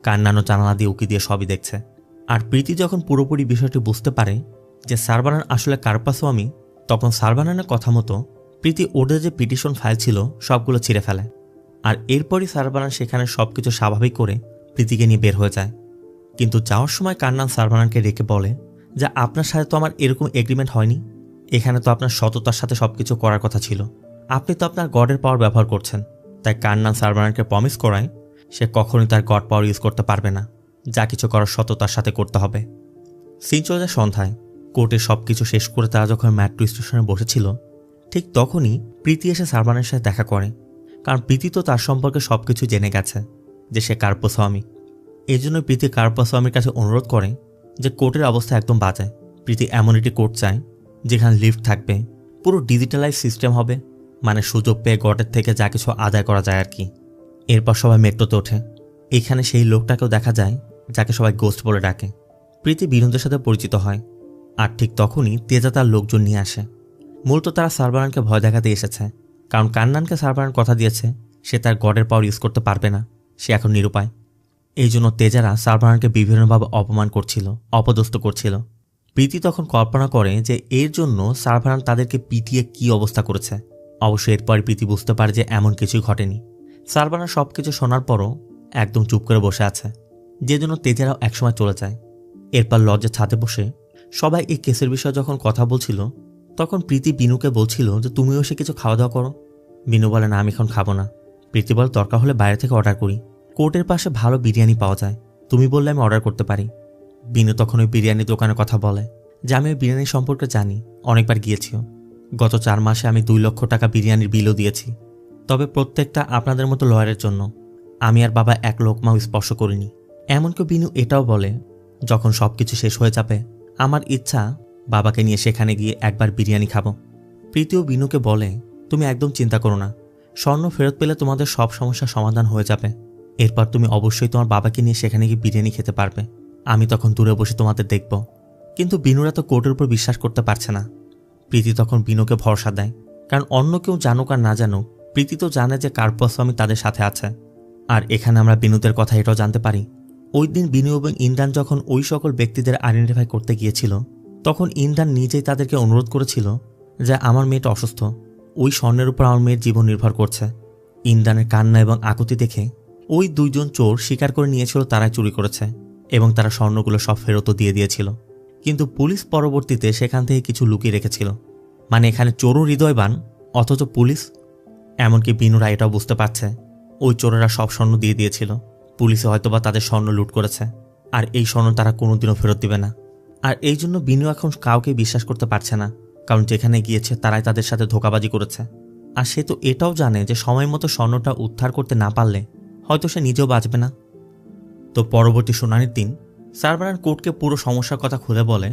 কান্নানো জানালা দিয়ে উকি দিয়ে সবই দেখছে। আর প্রীতি যখন পুরোপুরি বিষয়টি বুঝতে পারে যে সারভানান আসলে কার্পাস্বামী, তখন সারভানানের কথা মতো প্রীতি ওদের যে পিটিশন ফাইল ছিল সবগুলো ছিঁড়ে ফেলে। আর এরপরই সারভানান সেখানে সবকিছু স্বাভাবিক করে প্রীতিকে নিয়ে বের হয়ে যায়। কিন্তু যাওয়ার সময় কান্নান সারভানানকে রেখে বলে যে আপনার সাথে তো আমার এরকম এগ্রিমেন্ট হয়নি, এখানে তো আপনার সততার সাথে সবকিছু করার কথা ছিল, আপনি তো আপনার গডের পাওয়ার ব্যবহার করছেন। তাই কান্নান সারভানানকে প্রমিস করায় সে কখনোই তার গড পাওয়ার ইউজ করতে পারবে না, যা কিছু করার সততার সাথে করতে হবে। সিন চলে যায় সন্ধ্যায়। কোর্টে সবকিছু শেষ করে তারা যখন মেট্রো স্টেশনে বসেছিল ঠিক তখনই প্রীতি এসে সারভানানের সাথে দেখা করে, কারণ প্রীতি তো তার সম্পর্কে সবকিছু জেনে গেছে যে সে কার্পস্বামী। এই জন্য প্রীতি কার্পস্বামীর কাছে অনুরোধ করে যে কোর্টের অবস্থা একদম বাজে, প্রীতি এমন একটি কোর্ট চায় যেখানে লিফট থাকবে, পুরো ডিজিটালাইজ সিস্টেম হবে, মানে সুযোগ পেয়ে গডের থেকে যা কিছু আদায় করা যায় আর কি। এরপর সবাই মেট্রোতে ওঠে। এইখানে সেই লোকটাকেও দেখা যায় যাকে সবাই গোস্ট বলে ডাকে। প্রীতি বিনোদের সাথে পরিচিত হয়, আর ঠিক তখনই তেজা তার লোকজন নিয়ে আসে। মূলত তারা সারভানানকে ভয় দেখাতে এসেছে, কারণ কান্নানকে সারভানান কথা দিয়েছে সে তার গডের পাওয়ার ইউজ করতে পারবে না, সে এখন নিরুপায়। এই জন্য তেজারা সারভানানকে বিভিন্নভাবে অপমান করছিল, অপদস্থ করছিল। প্রীতি তখন কল্পনা করে যে এর জন্য সারভানান তাদেরকে পিটিয়ে কি অবস্থা করেছে। অবশ্য এরপরই প্রীতি বুঝতে পারে যে এমন কিছুই ঘটেনি। সারভানান সবকিছু শোনার পরও একদম চুপ করে বসে আছে, যে জন্য তেজারাও একসময় চলে যায়। এরপর লজ্জা ছাদে বসে সবাই এই কেসের বিষয়ে যখন কথা বলছিল তখন প্রীতি বিনুকে বলছিল যে তুমিও সে কিছু খাওয়া দাওয়া করো। বিনু বলে না, আমি এখন খাবো না। প্রীতি বলে দরকার হলে বাইরে থেকে অর্ডার করি, কোর্টের পাশে ভালো বিরিয়ানি পাওয়া যায়, তুমি বললে আমি অর্ডার করতে পারি। বিনু তখন ওই বিরিয়ানি দোকানের কথা বলে যে আমি ওই বিরিয়ানি সম্পর্কে জানি, অনেকবার গিয়েছিও, গত 4 মাসে আমি 2 লক্ষ টাকা বিরিয়ানির বিলও দিয়েছি, তবে প্রত্যেকটা আপনাদের মতো লয়ারের জন্য। আমি আর বাবা 1 লোকমাও স্পর্শ করিনি। এমনকি বিনু এটাও বলে যখন সবকিছু শেষ হয়ে যাবে আমার ইচ্ছা বাবাকে নিয়ে সেখানে গিয়ে একবার বিরিয়ানি খাবো। প্রীতিও বিনুকে বলে তুমি একদম চিন্তা করো না, স্বর্ণ ফেরত পেলে তোমাদের সব সমস্যার সমাধান হয়ে যাবে। এরপর তুমি অবশ্যই তোমার বাবাকে নিয়ে সেখানে গিয়ে বিরিয়ানি খেতে পারবে, আমি তখন দূরে বসে তোমাদের দেখব। কিন্তু বিনুরা তো কোর্টের উপর বিশ্বাস করতে পারছে না। প্রীতি তখন বিনুকে ভরসা দেয়, কারণ অন্য কেউ জানুক আর না জানুক প্রীতি তো জানে যে কার্পস্বামী তাদের সাথে আছে। আর এখানে আমরা বিনুদের কথা এটাও জানতে পারি, ওই দিন বিনু এবং ইন্দ্রান যখন ওই সকল ব্যক্তিদের আইডেন্টিফাই করতে গিয়েছিল তখন ইন্দ্রান নিজেই তাদেরকে অনুরোধ করেছিল যে আমার মেয়েটা অসুস্থ, ওই স্বর্ণের উপর আমার মেয়ের জীবন নির্ভর করছে। ইন্দ্রানের কান্না এবং আকুতি দেখে ওই 2 জন চোর স্বীকার করে নিয়েছিল তারাই চুরি করেছে এবং তারা স্বর্ণগুলো সব ফেরতও দিয়ে দিয়েছিল। কিন্তু পুলিশ পরবর্তীতে সেখান থেকে কিছু লুকিয়ে রেখেছিল, মানে এখানে চোরও হৃদয়বান অথচ পুলিশ। এমনকি বিনুরা এটাও বুঝতে পারছে ওই চোরেরা সব স্বর্ণ দিয়ে দিয়েছিল, পুলিশে হয়তোবা তাদের স্বর্ণ লুট করেছে, আর এই স্বর্ণ তারা কোনোদিনও ফেরত দিবে না। আর এই জন্য বিনু এখন কাউকে বিশ্বাস করতে পারছে না, কারণ যেখানে গিয়েছে তারাই তাদের সাথে ধোঁকাবাজি করেছে। আর সে তো এটাও জানে যে সময় মতো স্বর্ণটা উদ্ধার করতে না পারলে হয়তো সে নিজেও বাঁচবে না। তো পরবর্তী শুনানির দিন সারভানান কোর্টকে পুরো সমস্যার কথা খুলে বলে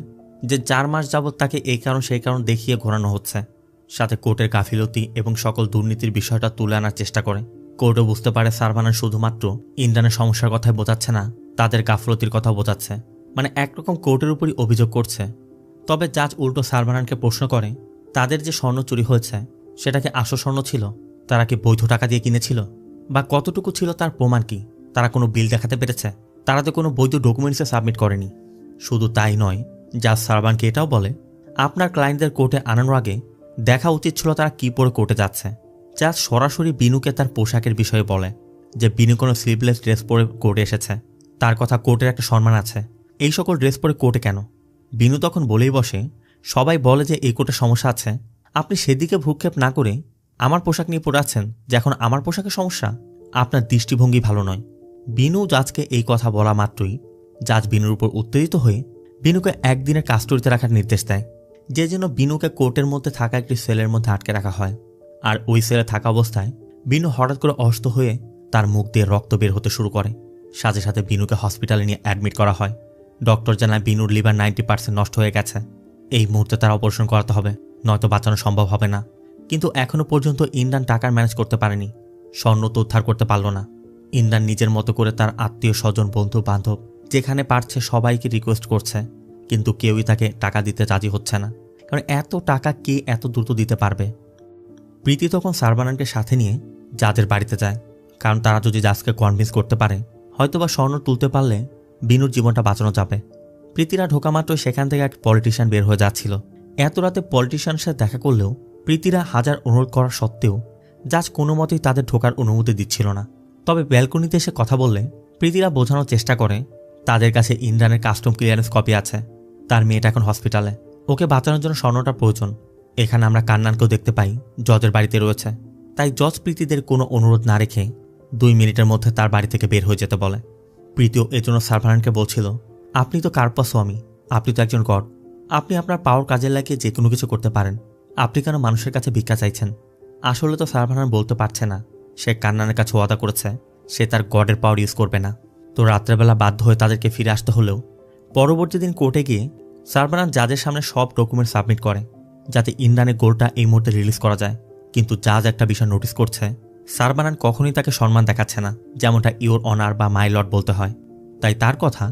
যে 4 মাস যাবৎ তাকে এই কারণ সেই কারণ দেখিয়ে ঘোরানো হচ্ছে, সাথে কোর্টের গাফিলতি এবং সকল দুর্নীতির বিষয়টা তুলে আনার চেষ্টা করে। কোর্টও বুঝতে পারে সারভানান শুধুমাত্র ইন্দ্রানের সমস্যার কথাই বোঝাচ্ছে না, তাদের গাফলতির কথাও বোঝাচ্ছে, মানে একরকম কোর্টের উপরই অভিযোগ করছে। তবে জাজ উল্টো সারভানানকে প্রশ্ন করে তাদের যে স্বর্ণ চুরি হয়েছে সেটা কি আসল স্বর্ণ ছিল? তারা কি বৈধ টাকা দিয়ে কিনেছিল? বা কতটুকু ছিল তার প্রমাণ কি? তারা কোনো বিল দেখাতে পেরেছে? তারা তো কোনো বৈধ ডকুমেন্টসে সাবমিট করেনি। শুধু তাই নয়, জাজ সারবানকে এটাও বলে আপনার ক্লায়েন্টদের কোর্টে আনানোর আগে দেখা উচিত ছিল তারা কি পরে কোর্টে যাচ্ছে। জাজ সরাসরি বিনুকে তার পোশাকের বিষয়ে বলে যে বিনু কোনো স্লিভলেস ড্রেস পরে কোর্টে এসেছে, তার কথা কোর্টের একটা সম্মান আছে, এই সকল ড্রেস পরে কোর্টে কেন? বিনু তখন বলেই বসে সবাই বলে যে এই কোর্টে সমস্যা আছে, আপনি সেদিকে ভ্রুক্ষেপ না করে আমার পোশাক নিয়ে পড়ে আছেন যে এখন আমার পোশাকের সমস্যা, আপনার দৃষ্টিভঙ্গি ভালো নয়। বিনু জাজকে এই কথা বলা মাত্রই জাজ বিনুর উপর উত্তেজিত হয়ে বিনুকে একদিনের কাস্টডিতে রাখার নির্দেশ দেয়, যে যেন বিনুকে কোর্টের মধ্যে থাকা একটি সেলের মধ্যে আটকে রাখা হয়। আর ওই সেলে থাকা অবস্থায় বিনু হঠাৎ করে অসুস্থ হয়ে তার মুখ দিয়ে রক্ত বের হতে শুরু করে। সাথে সাথে বিনুকে হসপিটালে নিয়ে অ্যাডমিট করা হয়। ডক্টর জানায় বিনুর লিভার 90% নষ্ট হয়ে গেছে, এই মুহূর্তে তার অপারেশন করাতে হবে, নয়তো বাঁচানো সম্ভব হবে না। কিন্তু এখনও পর্যন্ত ইন্দ্রান টাকার ম্যানেজ করতে পারেনি, স্বর্ণ তো উদ্ধার করতে পারল না। ইন্দ্রান নিজের মতো করে তার আত্মীয় স্বজন বন্ধু বান্ধব যেখানে পারছে সবাইকে রিকোয়েস্ট করছে, কিন্তু কেউই তাকে টাকা দিতে রাজি হচ্ছে না, কারণ এত টাকা কে এত দ্রুত দিতে পারবে। প্রীতি তখন সারবানানকে সাথে নিয়ে জাজের বাড়িতে যায়, কারণ তারা যদি জাজকে কনভিন্স করতে পারে হয়তোবা স্বর্ণ তুলতে পারলে বিনুর জীবনটা বাঁচানো যাবে। প্রীতিরা ঢোকা মাত্রই সেখান থেকে এক পলিটিশিয়ান বের হয়ে যাচ্ছিল। এত রাতে পলিটিশিয়ানের সাথে দেখা করলেও প্রীতিরা হাজার অনুরোধ করার সত্ত্বেও জাজ কোনো মতেই তাদের ঢোকার অনুমতি দিচ্ছিল না। তবে ব্যালকনিতে এসে কথা বললে প্রীতিরা বোঝানোর চেষ্টা করে তাদের কাছে ইন্দ্রানের কাস্টম ক্লিয়ারেন্স কপি আছে, তার মেয়েটা এখন হসপিটালে, ওকে বাঁচানোর জন্য স্বর্ণটা প্রয়োজন। এখানে আমরা কান্নানকেও দেখতে পাই জজের বাড়িতে রয়েছে, তাই জজ প্রীতিদের কোনো অনুরোধ না রেখে 2 মিনিটের মধ্যে তার বাড়ি থেকে বের হয়ে যেতে বলে। প্রীতিও এজন্য সারভানানকে বলছিল আপনি তো কার্পা স্বামী, আপনি তো একজন গড, আপনি আপনার পাওয়ার কাজে লাগিয়ে যে কোনো কিছু করতে পারেন, আপনি কেন মানুষের কাছে ভিক্ষা চাইছেন? আসলে তো সারভানান বলতে পারছে না, সে কান্নানের কাছে ওয়াদা করেছে সে তার গডের পাওয়ার ইউজ করবে না। তো রাত্রেবেলা বাধ্য হয়ে তাদেরকে ফিরে আসতে হলেও পরবর্তী দিন কোর্টে গিয়ে সারভানান জাজের সামনে সব ডকুমেন্ট সাবমিট করে যাতে ইন্দ্রানের গোলটা এই মুহূর্তে রিলিজ করা যায়। কিন্তু জাজ একটা বিষয় নোটিস করছে, সারভানান কখনোই তাকে সম্মান দেখাচ্ছে না, যেমনটা ইওর অনার বা মাই লর্ড বলতে হয়। তাই তার কথা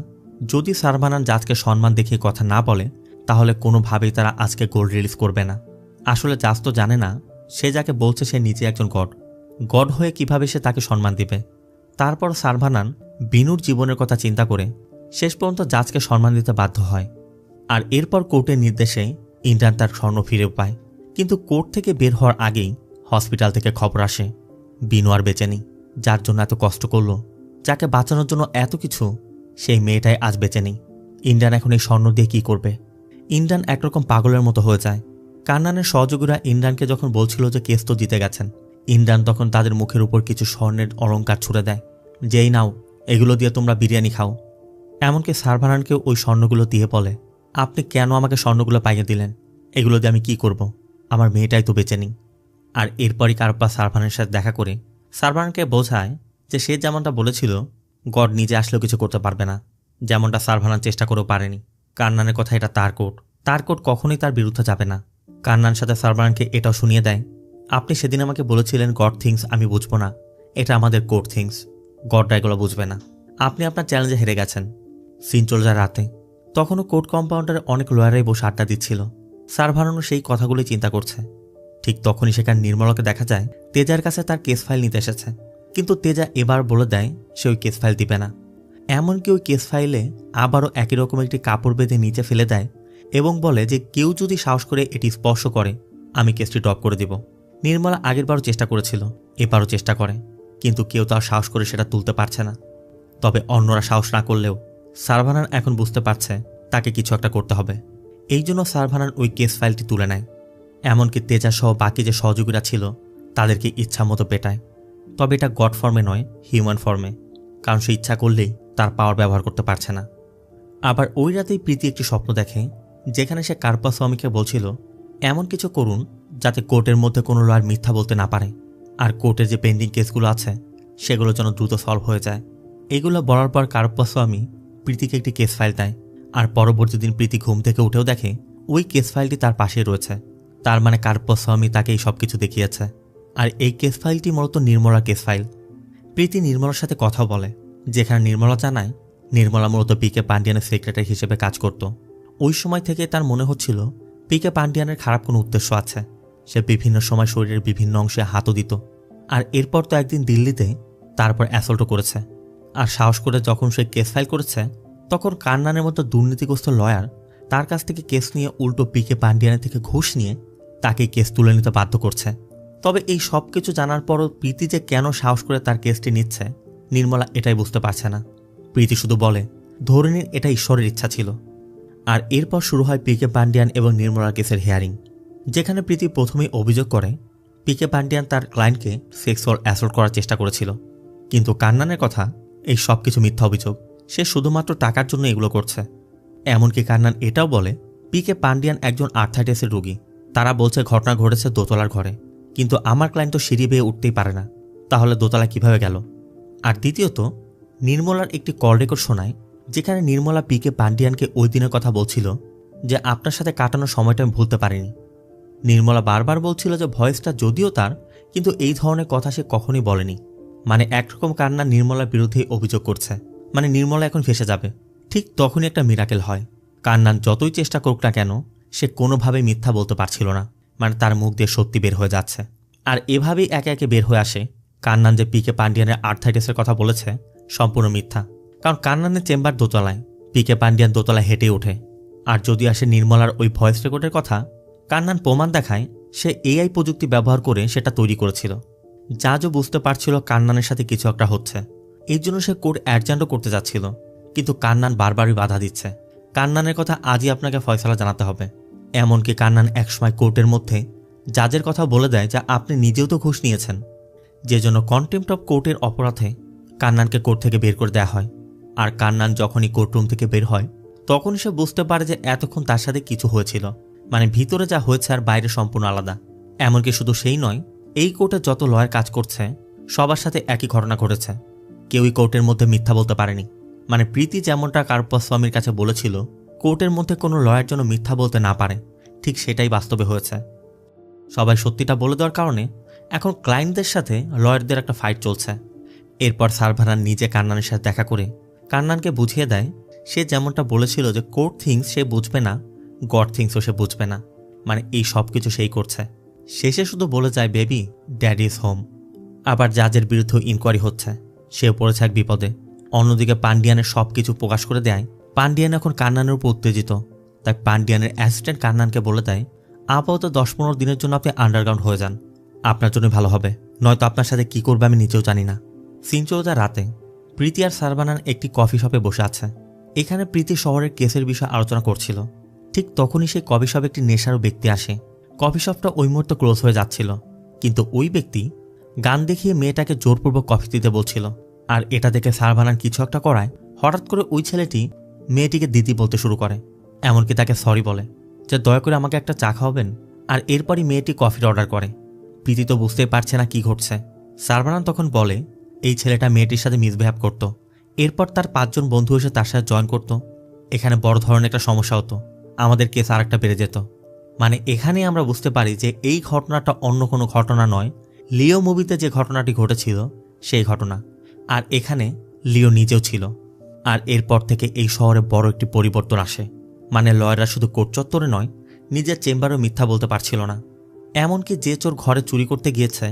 যদি সারভানান জাজকে সম্মান দেখিয়ে কথা না বলে তাহলে কোনোভাবেই তারা আজকে গোল রিলিজ করবে না। আসলে জাজ তো জানে না সে যাকে বলছে সে নিজে একজন গড, গড হয়ে কিভাবে সে তাকে সম্মান দিবে। তারপর সারভানান বিনুর জীবনের কথা চিন্তা করে শেষ পর্যন্ত জাজকে সম্মান দিতে বাধ্য হয়। আর এরপর কোর্টের নির্দেশে ইন্দ্রান তার স্বর্ণ ফিরে পায়। কিন্তু কোর্ট থেকে বের হওয়ার আগেই হসপিটাল থেকে খবর আসে বিনু আর বেঁচে নেই, যার জন্য এত কষ্ট করলো, যাকে বাঁচানোর জন্য এত কিছু, সেই মেয়েটাই আজ বেঁচে নেই। ইন্দ্রান এখন এই স্বর্ণ দিয়ে কী করবে? ইন্দ্রান একরকম পাগলের মতো হয়ে যায়। কান্নানের সহযোগীরা ইন্দ্রানকে যখন বলছিল যে কেস তো জিতে গেছেন, ইন্দ্রান তখন তাদের মুখের উপর কিছু স্বর্ণের অলংকার ছুড়ে দেয়, যেই নাও এগুলো দিয়ে তোমরা বিরিয়ানি খাও। এমনকি সারভানানকেও ওই স্বর্ণগুলো দিয়ে বলে আপনি কেন আমাকে স্বর্ণগুলো পাইয়ে দিলেন, এগুলো দিয়ে আমি কি করব, আমার মেয়েটাই তো বেঁচে নেই। আর এরপরই কারপা সারভানানের সাথে দেখা করে সারভানানকে বোঝায় যে সে যেমনটা বলেছিল গড নিজে আসলেও কিছু করতে পারবে না, যেমনটা সারভানান চেষ্টা করেও পারেনি। কান্নানের কথা এটা তার কোর্ট কখনোই তার বিরুদ্ধে যাবে না। কান্নানের সাথে সারভানানকে এটাও শুনিয়ে দেয় আপনি সেদিন আমাকে বলেছিলেন গড থিংস আমি বুঝবো না, এটা আমাদের কোর্ট থিংস, গডরা এগুলো বুঝবে না, আপনি আপনার চ্যালেঞ্জে হেরে গেছেন। সিন চলে যায় রাতে, তখনও কোর্ট কম্পাউন্ডারে অনেক লয়ারাই বসে আড্ডা দিচ্ছিল। সারভানানও সেই কথাগুলোই চিন্তা করছে। ঠিক তখনই সেখানে নির্মলাকে দেখা যায় তেজার কাছে তার কেস ফাইল নিতে এসেছে, কিন্তু তেজা এবার বলে দেয় সে ওই কেস ফাইল দিবে না। এমনকি ওই কেস ফাইলে আবারও একই রকম একটি কাপড় বেঁধে নিচে ফেলে দেয় এবং বলে যে কেউ যদি সাহস করে এটি স্পর্শ করে আমি কেসটি ড্রপ করে দিব। নির্মলা আগেরবারও চেষ্টা করেছিল, এবারও চেষ্টা করে, কিন্তু কেউ তার সাহস করে সেটা তুলতে পারছে না। তবে অন্যরা সাহস না করলেও সারভানান এখন বুঝতে পারছে তাকে কিছু একটা করতে হবে। এই জন্য সারভানান ওই কেস ফাইলটি তুলে নেয়। এমনকি তেজা সহ বাকি যে সহযোগীরা ছিল তাদেরকে ইচ্ছা মতো পেটায়। তবে এটা গড ফর্মে নয়, হিউম্যান ফর্মে, কারণ সে ইচ্ছা করলেই তার পাওয়ার ব্যবহার করতে পারছে না। আবার ওই রাতেই প্রীতি একটি স্বপ্ন দেখে যেখানে সে কার্পা স্বামীকে বলছিল এমন কিছু করুন যাতে কোর্টের মধ্যে কোনো লয়ার মিথ্যা বলতে না পারে, আর কোর্টের যে পেন্ডিং কেসগুলো আছে সেগুলো যেন দ্রুত সলভ হয়ে যায়। এগুলো বলার পর কার্পা স্বামী প্রীতিকে একটি কেস ফাইল দেয়। আর পরবর্তী দিন প্রীতি ঘুম থেকে উঠেও দেখে ওই কেস ফাইলটি তার পাশে রয়েছে। তার মানে কার্পা স্বামী তাকে এই সব কিছু দেখিয়েছে। আর এই কেস ফাইলটি মূলত নির্মলার কেস ফাইল। প্রীতি নির্মলার সাথে কথা বলে, যেখানে নির্মলা জানায় নির্মলা মূলত পিকে পান্ডিয়ানের সেক্রেটারি হিসেবে কাজ করত। ওই সময় থেকে তার মনে হচ্ছিল পিকে পান্ডিয়ানের খারাপ কোনো উদ্দেশ্য আছে। সে বিভিন্ন সময় শরীরের বিভিন্ন অংশে হাতও দিত। আর এরপর তো একদিন দিল্লিতে তারপর অ্যাসল্টও করেছে। আর সাহস করে যখন সে কেস ফাইল করেছে, তখন কান্নানের মতো দুর্নীতিগ্রস্ত লয়ার তার কাছ থেকে কেস নিয়ে উল্টো পিকে পান্ডিয়ানের থেকে ঘুষ নিয়ে তাকে কেস তুলে নিতে বাধ্য করছে। তবে এই সব কিছু জানার পরও প্রীতি যে কেন সাহস করে তার কেসটি নিচ্ছে, নির্মলা এটাই বুঝতে পারছে না। প্রীতি শুধু বলে, ধরে নিন এটা ঈশ্বরের ইচ্ছা ছিল। আর এরপর শুরু হয় পিকে পান্ডিয়ান এবং নির্মলার কেসের হিয়ারিং, যেখানে প্রীতি প্রথমেই অভিযোগ করে পিকে পান্ডিয়ান তার ক্লায়েন্টকে সেক্সুয়াল অ্যাসল্ট করার চেষ্টা করেছিল। কিন্তু কান্নানের কথা, এই সব কিছু মিথ্যা অভিযোগ। সে শুধুমাত্র টাকার জন্য এগুলো করছে। এমনকি কান্নান এটাও বলে পিকে পান্ডিয়ান একজন আর্থাইটিসের রোগী। তারা বলছে ঘটনা ঘটেছে দোতলার ঘরে, কিন্তু আমার ক্লায়েন্ট তো সিঁড়ি বেয়ে উঠতেই পারে না, তাহলে দোতলা কিভাবে গেল? আর দ্বিতীয়ত, নির্মলার একটি কল রেকর্ড শোনায়, যেখানে নির্মলা পিকে পান্ডিয়ানকে ওই দিনের কথা বলছিল যে আপনার সাথে কাটানোর সময়টা আমি ভুলতে পারিনি। নির্মলা বারবার বলছিল যে ভয়েসটা যদিও তার, কিন্তু এই ধরনের কথা সে কখনোই বলেনি। মানে একরকম কান্না নির্মলার বিরুদ্ধেই অভিযোগ করছে, মানে নির্মলা এখন ফেসে যাবে। ঠিক তখনই একটা মিরাকেল হয়। কান্নান যতই চেষ্টা করুক না কেন, সে কোনোভাবেই মিথ্যা বলতে পারছিল না। মানে তার মুখ দিয়ে সত্যি বের হয়ে যাচ্ছে। আর এভাবেই একে একে বের হয়ে আসে কান্নান যে পিকে পান্ডিয়ানের আর্থাইটিসের কথা বলেছে সম্পূর্ণ মিথ্যা। কারণ কান্নানের চেম্বার দোতলায়, পিকে পান্ডিয়ান দোতলায় হেঁটে ওঠে। আর যদি আসে নির্মলার ওই ভয়েস রেকর্ডের কথা, কান্নান প্রমাণ দেখায় সে এআই প্রযুক্তি ব্যবহার করে সেটা তৈরি করেছিল। জাজও বুঝতে পারছিল কান্নানের সাথে কিছু একটা হচ্ছে, এর জন্য সে কোর্ট অ্যাডজান্টও করতে যাচ্ছিল। কিন্তু কান্নান বারবারই বাধা দিচ্ছে। কান্নানের কথা আজই আপনাকে ফয়সালা জানাতে হবে। এমনকি কান্নান একসময় কোর্টের মধ্যে জাজের কথা বলে দেয় যে আপনি নিজেও তো ঘুষ নিয়েছেন, যে জন্য কন্টেম্প্ট অফ কোর্টের অপরাধে কান্নানকে কোর্ট থেকে বের করে দেওয়া হয়। আর কান্নান যখনই কোর্টরুম থেকে বের হয়, তখনই সে বুঝতে পারে যে এতক্ষণ তার সাথে কিছু হয়েছিল। মানে ভিতরে যা হয়েছে আর বাইরে সম্পূর্ণ আলাদা। এমনকি শুধু সেই নয়, এই কোর্টে যত লয়ার কাজ করছে সবার সাথে একই ঘটনা ঘটেছে। কেউই কোর্টের মধ্যে মিথ্যা বলতে পারেনি। মানে প্রীতি যেমনটা কার্পস্বামীর কাছে বলেছিল কোর্টের মধ্যে কোনো লয়ার জন্য মিথ্যা বলতে না পারে, ঠিক সেটাই বাস্তবে হয়েছে। সবাই সত্যিটা বলে দেওয়ার কারণে এখন ক্লায়েন্টদের সাথে লয়ারদের একটা ফাইট চলছে। এরপর সারভারান নিজে কান্নানের সাথে দেখা করে কান্নানকে বুঝিয়ে দেয় সে যেমনটা বলেছিল যে কোর্ট থিংস সে বুঝবে না, গড থিংসও সে বুঝবে না। মানে এই সব কিছু সেই করছে। শেষে শুধু বলে যায় বেবি, ড্যাডি ইজ হোম। আবার জাজের বিরুদ্ধেও ইনকোয়ারি হচ্ছে, সে পড়েছে এক বিপদে। অন্যদিকে পান্ডিয়ানের সব কিছু প্রকাশ করে দেয়। পান্ডিয়ান এখন কান্নানের উপর উত্তেজিত, তাই পান্ডিয়ানের অ্যাসিস্ট্যান্ট কান্নানকে বলে দেয় আপাতত 10-15 দিনের জন্য আপনি আন্ডারগ্রাউন্ড হয়ে যান, আপনার জন্য ভালো হবে, নয়তো আপনার সাথে কি করবে আমি নিজেও জানি না। সিন চলে যায় রাতে। প্রীতি আর সারবানান একটি কফি শপে বসে আছে। এখানে প্রীতি শহরের কেসের বিষয়ে আলোচনা করছিল। ঠিক তখনই সেই কফি শপে একটি নেশারও ব্যক্তি আসে। কফি শপটা ওই মুহূর্তে ক্লোজ হয়ে যাচ্ছিল, কিন্তু ওই ব্যক্তি গান দেখিয়ে মেয়েটাকে জোরপূর্বক কফি দিতে বলছিল। আর এটা দেখে সারবানান কিছু একটা করায় হঠাৎ করে ওই ছেলেটি মেয়েটিকে দিদি বলতে শুরু করে। এমনকি তাকে সরি বলে যে দয়া করে আমাকে একটা চা খাওয়াবেন। আর এরপরই মেয়েটি কফির অর্ডার করে। প্রীতি তো বুঝতেই পারছে না কি ঘটছে। সারবানান তখন বলে এই ছেলেটা মেয়েটির সাথে মিসবিহেভ করত। এরপর তার 5 জন বন্ধু এসে তার সাথে জয়েন করত। এখানে বড় ধরনের একটা সমস্যা হতো, আমাদের কেস আর একটা বেড়ে যেত। মানে এখানে আমরা বুঝতে পারি যে এই ঘটনাটা অন্য কোনো ঘটনা নয়, লিও মুভিতে যে ঘটনাটি ঘটেছিল সেই ঘটনা। আর এখানে লিও নিজেও ছিল। আর এরপর থেকে এই শহরে বড় একটি পরিবর্তন আসে। মানে লয়াররা শুধু কোর্ট চত্বরে নয়, নিজের চেম্বারেও মিথ্যা বলতে পারছিল না। এমনকি যে চোর ঘরে চুরি করতে গিয়েছে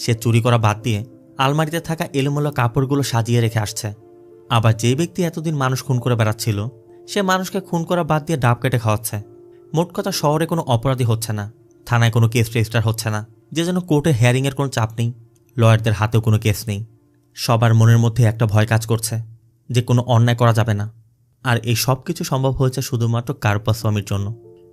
সে চুরি করা বাদ দিয়ে আলমারিতে থাকা এলোমেলো কাপড়গুলো সাজিয়ে রেখে আসছে। আবার যে ব্যক্তি এতদিন মানুষ খুন করে বেড়াচ্ছিল সে মানুষকে খুন করা বাদ দিয়ে ডাব কেটে খাওয়াচ্ছে। মোট কথা শহরে কোনো অপরাধী হচ্ছে না, থানায় কোনো কেস রেজিস্টার হচ্ছে না, যে যেন কোর্টে হিয়ারিংয়ের কোনো চাপ নেই, লয়ারদের হাতেও কোনো কেস নেই। সবার মনের মধ্যে একটা ভয় কাজ করছে যে কোনো অন্যায় করা যাবে না। আর এই সব কিছু সম্ভব হয়েছে শুধুমাত্র কার্পস্বামীর জন্য।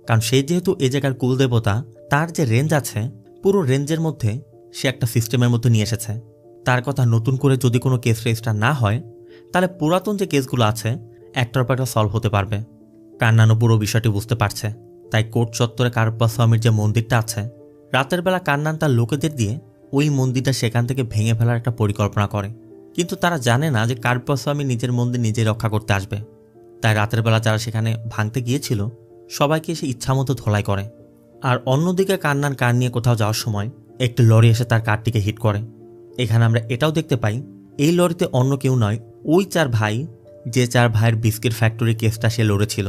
কারণ সে যেহেতু এ জায়গার কুলদেবতা, তার যে রেঞ্জ আছে পুরো রেঞ্জের মধ্যে সে একটা সিস্টেমের মধ্যে নিয়ে এসেছে। তার কথা নতুন করে যদি কোনো কেস রেজিস্টার না হয় তাহলে পুরাতন যে কেসগুলো আছে একটার পর একটা সলভ হতে পারবে। কান্নানো পুরো বিষয়টি বুঝতে পারছে, তাই কোর্ট চত্বরে কার্পস্বামীর যে মন্দিরটা আছে, রাতের বেলা কান্নান তার লোকেদের দিয়ে ওই মন্দিরটা সেখান থেকে ভেঙে ফেলার একটা পরিকল্পনা করে। কিন্তু তারা জানে না যে কার্পস্বামী নিজের মন্দির নিজে রক্ষা করতে আসবে। তাই রাতের বেলা যারা সেখানে ভাঙতে গিয়েছিল সবাইকে সে ইচ্ছামতো ধোলাই করে। আর অন্যদিকে কান্নান কার নিয়ে কোথাও যাওয়ার সময় একটি লরি এসে তার কারটিকে হিট করে। এখানে আমরা এটাও দেখতে পাই এই লরিতে অন্য কেউ নয়, ওই 4 ভাই, যে 4 ভাইয়ের বিস্কিট ফ্যাক্টরি কেসটা সে লড়েছিল,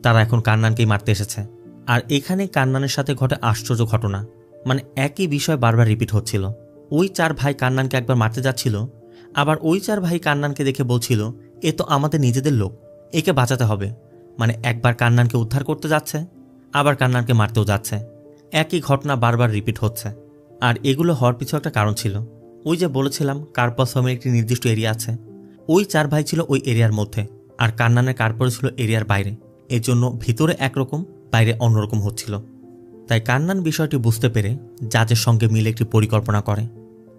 তারা এখন কান্নানকেই মারতে এসেছে। আর এখানে কান্নানের সাথে ঘটে আশ্চর্য ঘটনা, মানে একই বিষয় বারবার রিপিট হচ্ছিল। ওই 4 ভাই কান্নানকে একবার মারতে যাচ্ছিল, আবার ওই 4 ভাই কান্নানকে দেখে বলছিল এ তো আমাদের নিজেদের লোক, একে বাঁচাতে হবে। মানে একবার কান্নানকে উদ্ধার করতে যাচ্ছে, আবার কান্নানকে মারতেও যাচ্ছে। একই ঘটনা বারবার রিপিট হচ্ছে। আর এগুলো হওয়ার পিছু একটা কারণ ছিল। ওই যে বলেছিলাম কার্পাস হোমের একটি নির্দিষ্ট এরিয়া আছে, ওই 4 ভাই ছিল ওই এরিয়ার মধ্যে, আর কান্নানের কার্পাস ছিল এরিয়ার বাইরে। এর জন্য ভিতরে একরকম, বাইরে অন্যরকম হচ্ছিল। তাই কান্নান বিষয়টি বুঝতে পেরে জাজের সঙ্গে মিলে একটি পরিকল্পনা করে।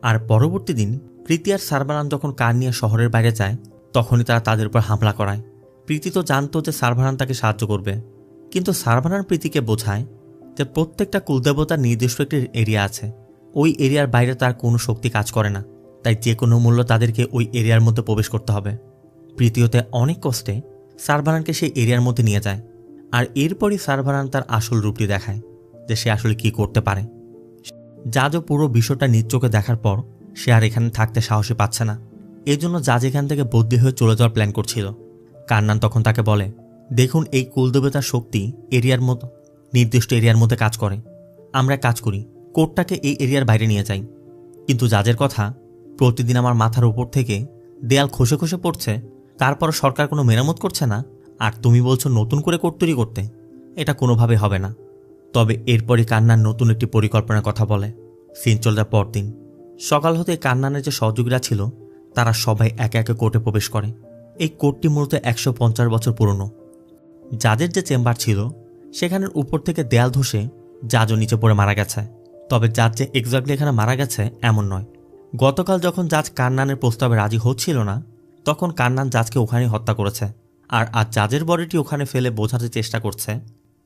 আর পরবর্তী দিন প্রীতি আর সারভারান যখন কার নিয়ে শহরের বাইরে যায়, তখনই তারা তাদের উপর হামলা করায়। প্রীতি তো জানতো যে সারভারান তাকে সাহায্য করবে, কিন্তু সারভারান প্রীতিকে বোঝায় যে প্রত্যেকটা কুলদেবতার নির্দিষ্ট একটি এরিয়া আছে, ওই এরিয়ার বাইরে তার কোনো শক্তি কাজ করে না, তাই যে কোনো মূল্য তাদেরকে ওই এরিয়ার মধ্যে প্রবেশ করতে হবে। প্রীতিওতে অনেক কষ্টে সারভারানকে সেই এরিয়ার মধ্যে নিয়ে যায়। আর এরপরই সারভারান তার আসল রূপটি দেখায় যে সে আসলে কি করতে পারে। জাজও পুরো বিষয়টা নিজ চোখে দেখার পর সে আর এখানে থাকতে সাহসী পাচ্ছে না। এই জন্য জাজ এখান থেকে বদলি হয়ে চলে যাওয়ার প্ল্যান করছিল। কান্নান তখন তাকে বলে, দেখুন এই কুলদেবতার শক্তি এরিয়ার মতো নির্দিষ্ট এরিয়ার মধ্যে কাজ করে, আমরা কাজ করি কোর্টটাকে এই এরিয়ার বাইরে নিয়ে যাই। কিন্তু জাজের কথা, প্রতিদিন আমার মাথার উপর থেকে দেয়াল খসে খসে পড়ছে, তারপর সরকার কোনো মেরামত করছে না, আর তুমি বলছো নতুন করে কোর্ট তৈরি করতে, এটা কোনোভাবে হবে না। তবে এরপরই কান্নান নতুন একটি পরিকল্পনার কথা বলে। সিন চলে যায় পরদিন। সকাল হতে কান্নানের যে সহযোগীরা ছিল তারা সবাই একে একে কোর্টে প্রবেশ করে। এই কোর্টটি মূলত 150 বছর পুরনো। জাজের যে চেম্বার ছিল সেখানের উপর থেকে দেয়াল ধসে জাজও নিচে পড়ে মারা গেছে। তবে জাজ যে এক্স্যাক্টলি এখানে মারা গেছে এমন নয়। গতকাল যখন জাজ কান্নানের প্রস্তাবে রাজি হচ্ছিল না, তখন কান্নান জাজকে ওখানেই হত্যা করেছে। আর আজ জাজের বডিটি ওখানে ফেলে বোঝাতে চেষ্টা করছে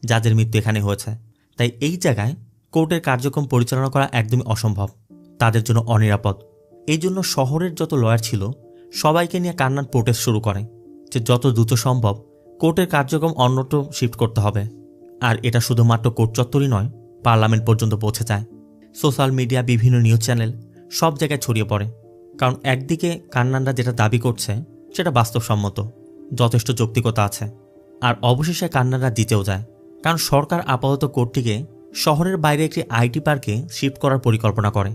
জাজের মৃত্যু এখানে হয়েছে। তাই এই জায়গায় কোর্টের কার্যক্রম পরিচালনা করা একদমই অসম্ভব, তাদের জন্য অনিরাপদ। এই জন্য শহরের যত লয়ার ছিল সবাইকে নিয়ে কান্নান প্রোটেস্ট শুরু করে যে যত দ্রুত সম্ভব কোর্টের কার্যক্রম অন্যত্র শিফট করতে হবে। আর এটা শুধুমাত্র কোর্ট চত্বরই নয়, পার্লামেন্ট পর্যন্ত পৌঁছে যায়। সোশ্যাল মিডিয়া, বিভিন্ন নিউজ চ্যানেল সব জায়গায় ছড়িয়ে পড়ে। কারণ একদিকে কান্নানরা যেটা দাবি করছে সেটা বাস্তবসম্মত, যথেষ্ট যৌক্তিকতা আছে। আর অবশেষে কান্নানরা জিতেও যায়, কারণ সরকার আপাতত কোর্টটিকে শহরের বাইরে একটি আইটি পার্কে শিফট করার পরিকল্পনা করে।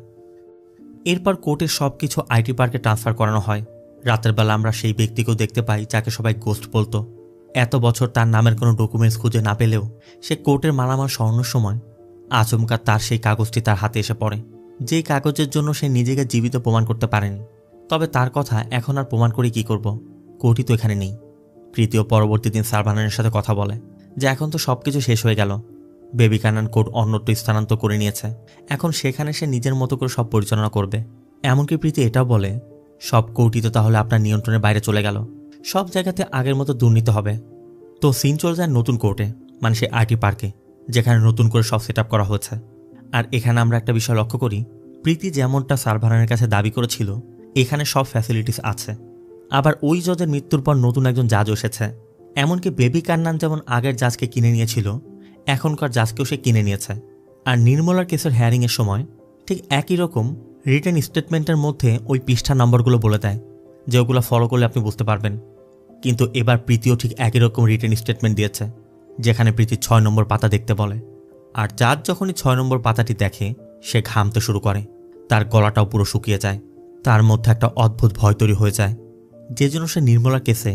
এরপর কোর্টের সব কিছু আইটি পার্কে ট্রান্সফার করানো হয়। রাতের বেলা আমরা সেই ব্যক্তিকেও দেখতে পাই যাকে সবাই গোস্ট বলতো। এত বছর তার নামের কোনো ডকুমেন্টস খুঁজে না পেলেও সে কোর্টের মালামাল সরানোর সময় আচমকা তার সেই কাগজটি তার হাতে এসে পড়ে, যেই কাগজের জন্য সে নিজেকে জীবিত প্রমাণ করতে পারেনি। তবে তার কথা এখন আর প্রমাণ করে কি করব, কোর্টই তো এখানে নেই। প্রীতিও পরবর্তী দিন সারভারানের সাথে কথা বলে যে এখন তো সবকিছু শেষ হয়ে গেল, বেবি কান্নান কোর্ট অন্যত্র স্থানান্তর করে নিয়েছে, এখন সেখানে সে নিজের মতো করে সব পরিচালনা করবে। এমনকি প্রীতি এটাও বলে সব কোর্টই তো তাহলে আপনার নিয়ন্ত্রণের বাইরে চলে গেল, সব জায়গাতে আগের মতো দুর্নীতি হবে। তো সিন চলে যায় নতুন কোর্টে, মানে সে আইটি পার্কে, যেখানে নতুন করে সব সেট করা হয়েছে। আর এখানে আমরা একটা বিষয় লক্ষ্য করি, প্রীতি যেমনটা সারভারানের কাছে দাবি করেছিল এখানে সব ফ্যাসিলিটিস আছে। আবার ওই জজের মৃত্যুর পর নতুন একজন জাজ এসেছে। এমনকি বেবি কান্নান যেমন আগের জাজকে কিনে নিয়েছিল, এখনকার জাজকেও সে কিনে নিয়েছে। আর নির্মলার কেসের হেয়ারিংয়ের সময় ঠিক একই রকম রিটেন স্টেটমেন্টের মধ্যে ওই পৃষ্ঠা নম্বরগুলো বলে দেয়, যে ওগুলো ফলো করলে আপনি বুঝতে পারবেন। কিন্তু এবার প্রীতিও ঠিক একই রকম রিটেন স্টেটমেন্ট দিয়েছে, যেখানে প্রীতি 6 নম্বর পাতা দেখতে বলে। আর জাজ যখনই 6 নম্বর পাতাটি দেখে সে ঘামতে শুরু করে, তার গলাটাও পুরো শুকিয়ে যায়, তার মধ্যে একটা অদ্ভুত ভয় তৈরি হয়ে যায়। যে জন্য সে নির্মলার কেসে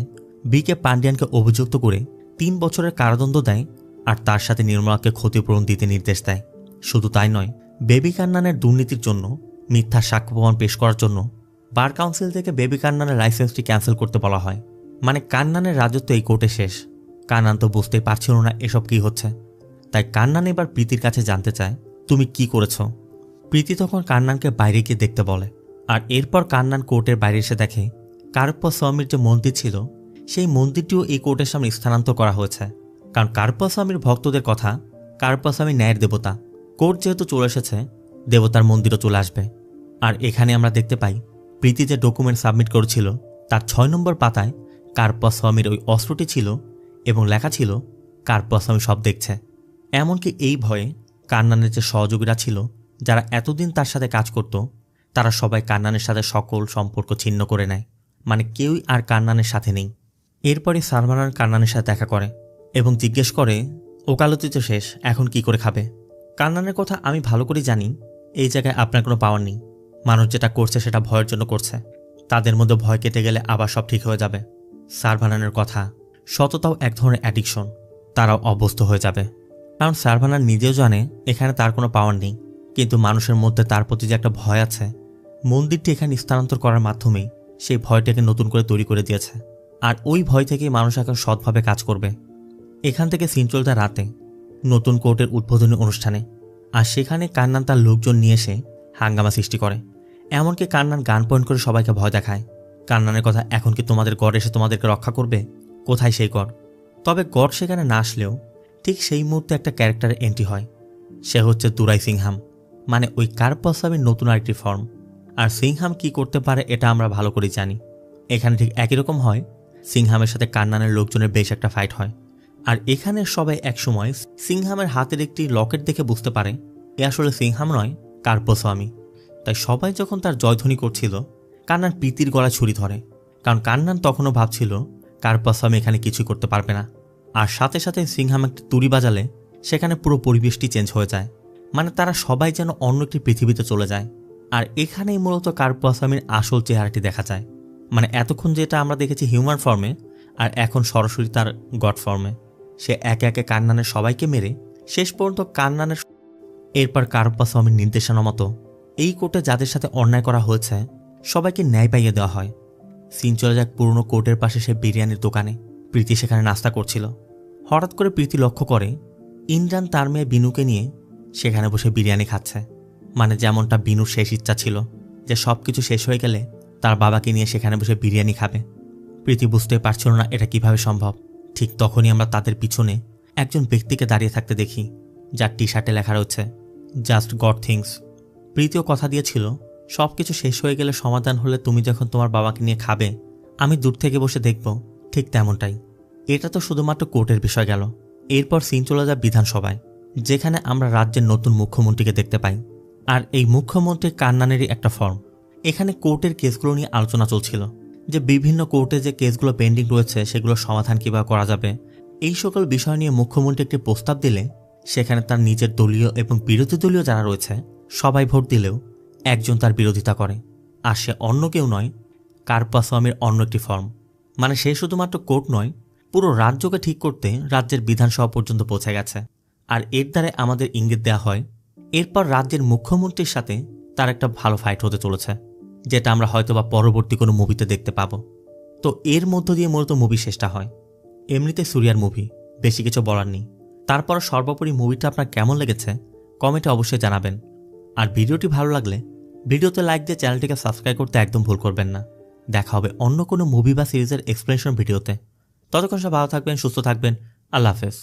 বিকে পান্ডিয়ানকে অভিযুক্ত করে 3 বছরের কারাদণ্ড দেয়, আর তার সাথে নির্মলাকে ক্ষতিপূরণ দিতে নির্দেশ দেয়। শুধু তাই নয়, বেবি কান্নানের দুর্নীতির জন্য মিথ্যা সাক্ষ্য প্রমাণ পেশ করার জন্য বার কাউন্সিল থেকে বেবি কান্নানের লাইসেন্সটি ক্যান্সেল করতে বলা হয়। মানে কান্নানের রাজত্ব এই কোর্টে শেষ। কান্নান তো বুঝতেই পারছিল না এসব কি হচ্ছে। তাই কান্নান এবার প্রীতির কাছে জানতে চায় তুমি কি করেছ। প্রীতি তখন কান্নানকে বাইরে গিয়ে দেখতে বলে। আর এরপর কান্নান কোর্টের বাইরে এসে দেখে কারপ্পা স্বামীর যে মন্দির ছিল সেই মন্দিরটিও এই কোর্টের সামনে স্থানান্তর করা হয়েছে। কারণ কারপ্পা স্বামীর ভক্তদের কথা, কারপ্পা স্বামী ন্যায়ের দেবতা, কোর্ট যেহেতু চলে এসেছে দেবতার মন্দিরও চলে আসবে। আর এখানে আমরা দেখতে পাই প্রীতি যে ডকুমেন্ট সাবমিট করেছিল তার 6 নম্বর পাতায় কারপ্পা স্বামীর ওই অস্ত্রটি ছিল এবং লেখা ছিল কারপ্পা স্বামী সব দেখছে। এমনকি এই ভয়ে কান্নানের যে সহযোগীরা ছিল যারা এতদিন তার সাথে কাজ করত, তারা সবাই কান্নানের সাথে সকল সম্পর্ক ছিন্ন করে নেয়, মানে কেউই আর কান্নানের সাথে নেই। এরপরে সারভারান কান্নানের সাথে দেখা করে এবং জিজ্ঞেস করে ওকালতি তো শেষ, এখন কি করে খাবে? কান্নানের কথা আমি ভালো করে জানি। এই জায়গায় আপনার কোনো পাওয়ার নেই। মানুষ যেটা করছে সেটা ভয়ের জন্য করছে। তাদের মধ্যে ভয় কেটে গেলে আবার সব ঠিক হয়ে যাবে। সারভানানের কথা, সততাও এক ধরনের অ্যাডিকশন। তারাও অভ্যস্ত হয়ে যাবে। কারণ সারভানার নিজেও জানে এখানে তার কোনো পাওয়ার নেই, কিন্তু মানুষের মধ্যে তার প্রতি যে একটা ভয় আছে, মন্দিরটি এখানে স্থানান্তর করার মাধ্যমেই সেই ভয়টাকে নতুন করে তৈরি করে দিয়েছে। আর ওই ভয় থেকেই মানুষ এখন সৎভাবে কাজ করবে। এখান থেকে সিন চলতে রাতে নতুন কোর্টের উদ্বোধনী অনুষ্ঠানে, আর সেখানে কান্নান তার লোকজন নিয়ে এসে হাঙ্গামা সৃষ্টি করে। এমনকি কান্নান গান পয়েন্ট করে সবাইকে ভয় দেখায়। কান্নানের কথা, এখন কি তোমাদের গড় এসে তোমাদেরকে রক্ষা করবে? কোথায় সেই গড়? তবে গড় সেখানে না আসলেও ঠিক সেই মুহূর্তে একটা ক্যারেক্টারের এন্ট্রি হয়। সে হচ্ছে দুরাই সিংহাম, মানে ওই কার্পাসামের নতুন আরেকটি ফর্ম। আর সিংহাম কি করতে পারে এটা আমরা ভালো করে জানি। এখানে ঠিক একই রকম হয়। সিংহামের সাথে কান্নানের লোকজনের বেশ একটা ফাইট হয়। আর এখানে সবাই একসময় সিংহামের হাতের একটি লকেট দেখে বুঝতে পারে এ আসলে সিংহাম নয়, কার্পস্বামী। তাই সবাই যখন তার জয়ধ্বনি করছিল, কান্নান প্রীতির গলায় ছুরি ধরে। কারণ কান্নান তখনও ভাবছিল কার্পস্বামী এখানে কিছুই করতে পারবে না। আর সাথে সাথে সিংহাম একটি তুড়ি বাজালে সেখানে পুরো পরিবেশটি চেঞ্জ হয়ে যায়। মানে তারা সবাই যেন অন্য একটি পৃথিবীতে চলে যায়। আর এখানেই মূলত কার্পস্বামীর আসল চেহারাটি দেখা যায়। মানে এতক্ষণ যেটা আমরা দেখেছি হিউম্যান ফর্মে, আর এখন সরাসরি তার গড ফর্মে। সে একে একে কান্নানের সবাইকে মেরে শেষ পর্যন্ত কান্নানের। এরপর কার্পস্বামীর নির্দেশনা মতো এই কোর্টে যাদের সাথে অন্যায় করা হয়েছে সবাইকে ন্যায় পাইয়ে দেওয়া হয়। সিন চলে যাক পুরনো কোর্টের পাশে সে বিরিয়ানির দোকানে। প্রীতি সেখানে নাস্তা করছিল। হঠাৎ করে প্রীতি লক্ষ্য করে ইন্দ্রান তার মেয়ে বিনুকে নিয়ে সেখানে বসে বিরিয়ানি খাচ্ছে। মানে যেমনটা বিনুর শেষ ইচ্ছা ছিল যে সব কিছু শেষ হয়ে গেলে তার বাবাকে নিয়ে সেখানে বসে বিরিয়ানি খাবে। প্রীতি বুঝতে পারছিল না এটা কিভাবে সম্ভব। ঠিক তখনই আমরা তাদের পিছনে একজন ব্যক্তিকে দাঁড়িয়ে থাকতে দেখি, যার টি শার্টে লেখা রয়েছে জাস্ট গড থিংস। প্রীতিও কথা দিয়েছিল সব কিছু শেষ হয়ে গেলে, সমাধান হলে তুমি যখন তোমার বাবাকে নিয়ে খাবে আমি দূর থেকে বসে দেখব। ঠিক তেমনটাই। এটা তো শুধুমাত্র কোর্টের বিষয় গেল। এরপর সিন চলে যায় বিধানসভায়, যেখানে আমরা রাজ্যের নতুন মুখ্যমন্ত্রীকে দেখতে পাই। আর এই মুখ্যমন্ত্রী কান্নানেরই একটা ফর্ম। এখানে কোর্টের কেসগুলো নিয়ে আলোচনা চলছিল, যে বিভিন্ন কোর্টে যে কেসগুলো পেন্ডিং রয়েছে সেগুলোর সমাধান কীভাবে করা যাবে। এই সকল বিষয় নিয়ে মুখ্যমন্ত্রী একটি প্রস্তাব দিলে সেখানে তার নিজের দলীয় এবং বিরোধী দলীয় যারা রয়েছে সবাই ভোট দিলেও একজন তার বিরোধিতা করে। আর সে অন্য কেউ নয়, কার্পস্বামীর অন্য একটি ফর্ম। মানে সে শুধুমাত্র কোর্ট নয়, পুরো রাজ্যকে ঠিক করতে রাজ্যের বিধানসভা পর্যন্ত পৌঁছে গেছে। আর এর দ্বারা আমাদের ইঙ্গিত দেওয়া হয় এরপর রাজ্যের মুখ্যমন্ত্রীর সাথে তার একটা ভালো ফাইট হতে চলেছে, যেটা আমরা হয়তোবা পরবর্তী কোনো মুভিতে দেখতে পাবো। তো এর মধ্য দিয়ে মূলত মুভি শেষটা হয়। এমনিতে সুরিয়ার মুভি, বেশি কিছু বলার নেই। তারপর সর্বোপরি মুভিটা আপনার কেমন লেগেছে কমেন্টে অবশ্যই জানাবেন। আর ভিডিওটি ভালো লাগলে ভিডিওতে লাইক দিয়ে চ্যানেলটিকে সাবস্ক্রাইব করতে একদম ভুল করবেন না। দেখা হবে অন্য কোনো মুভি বা সিরিজের এক্সপ্লেনেশন ভিডিওতে। ততক্ষণ সব ভালো থাকবেন, সুস্থ থাকবেন। আল্লাহ হাফেজ।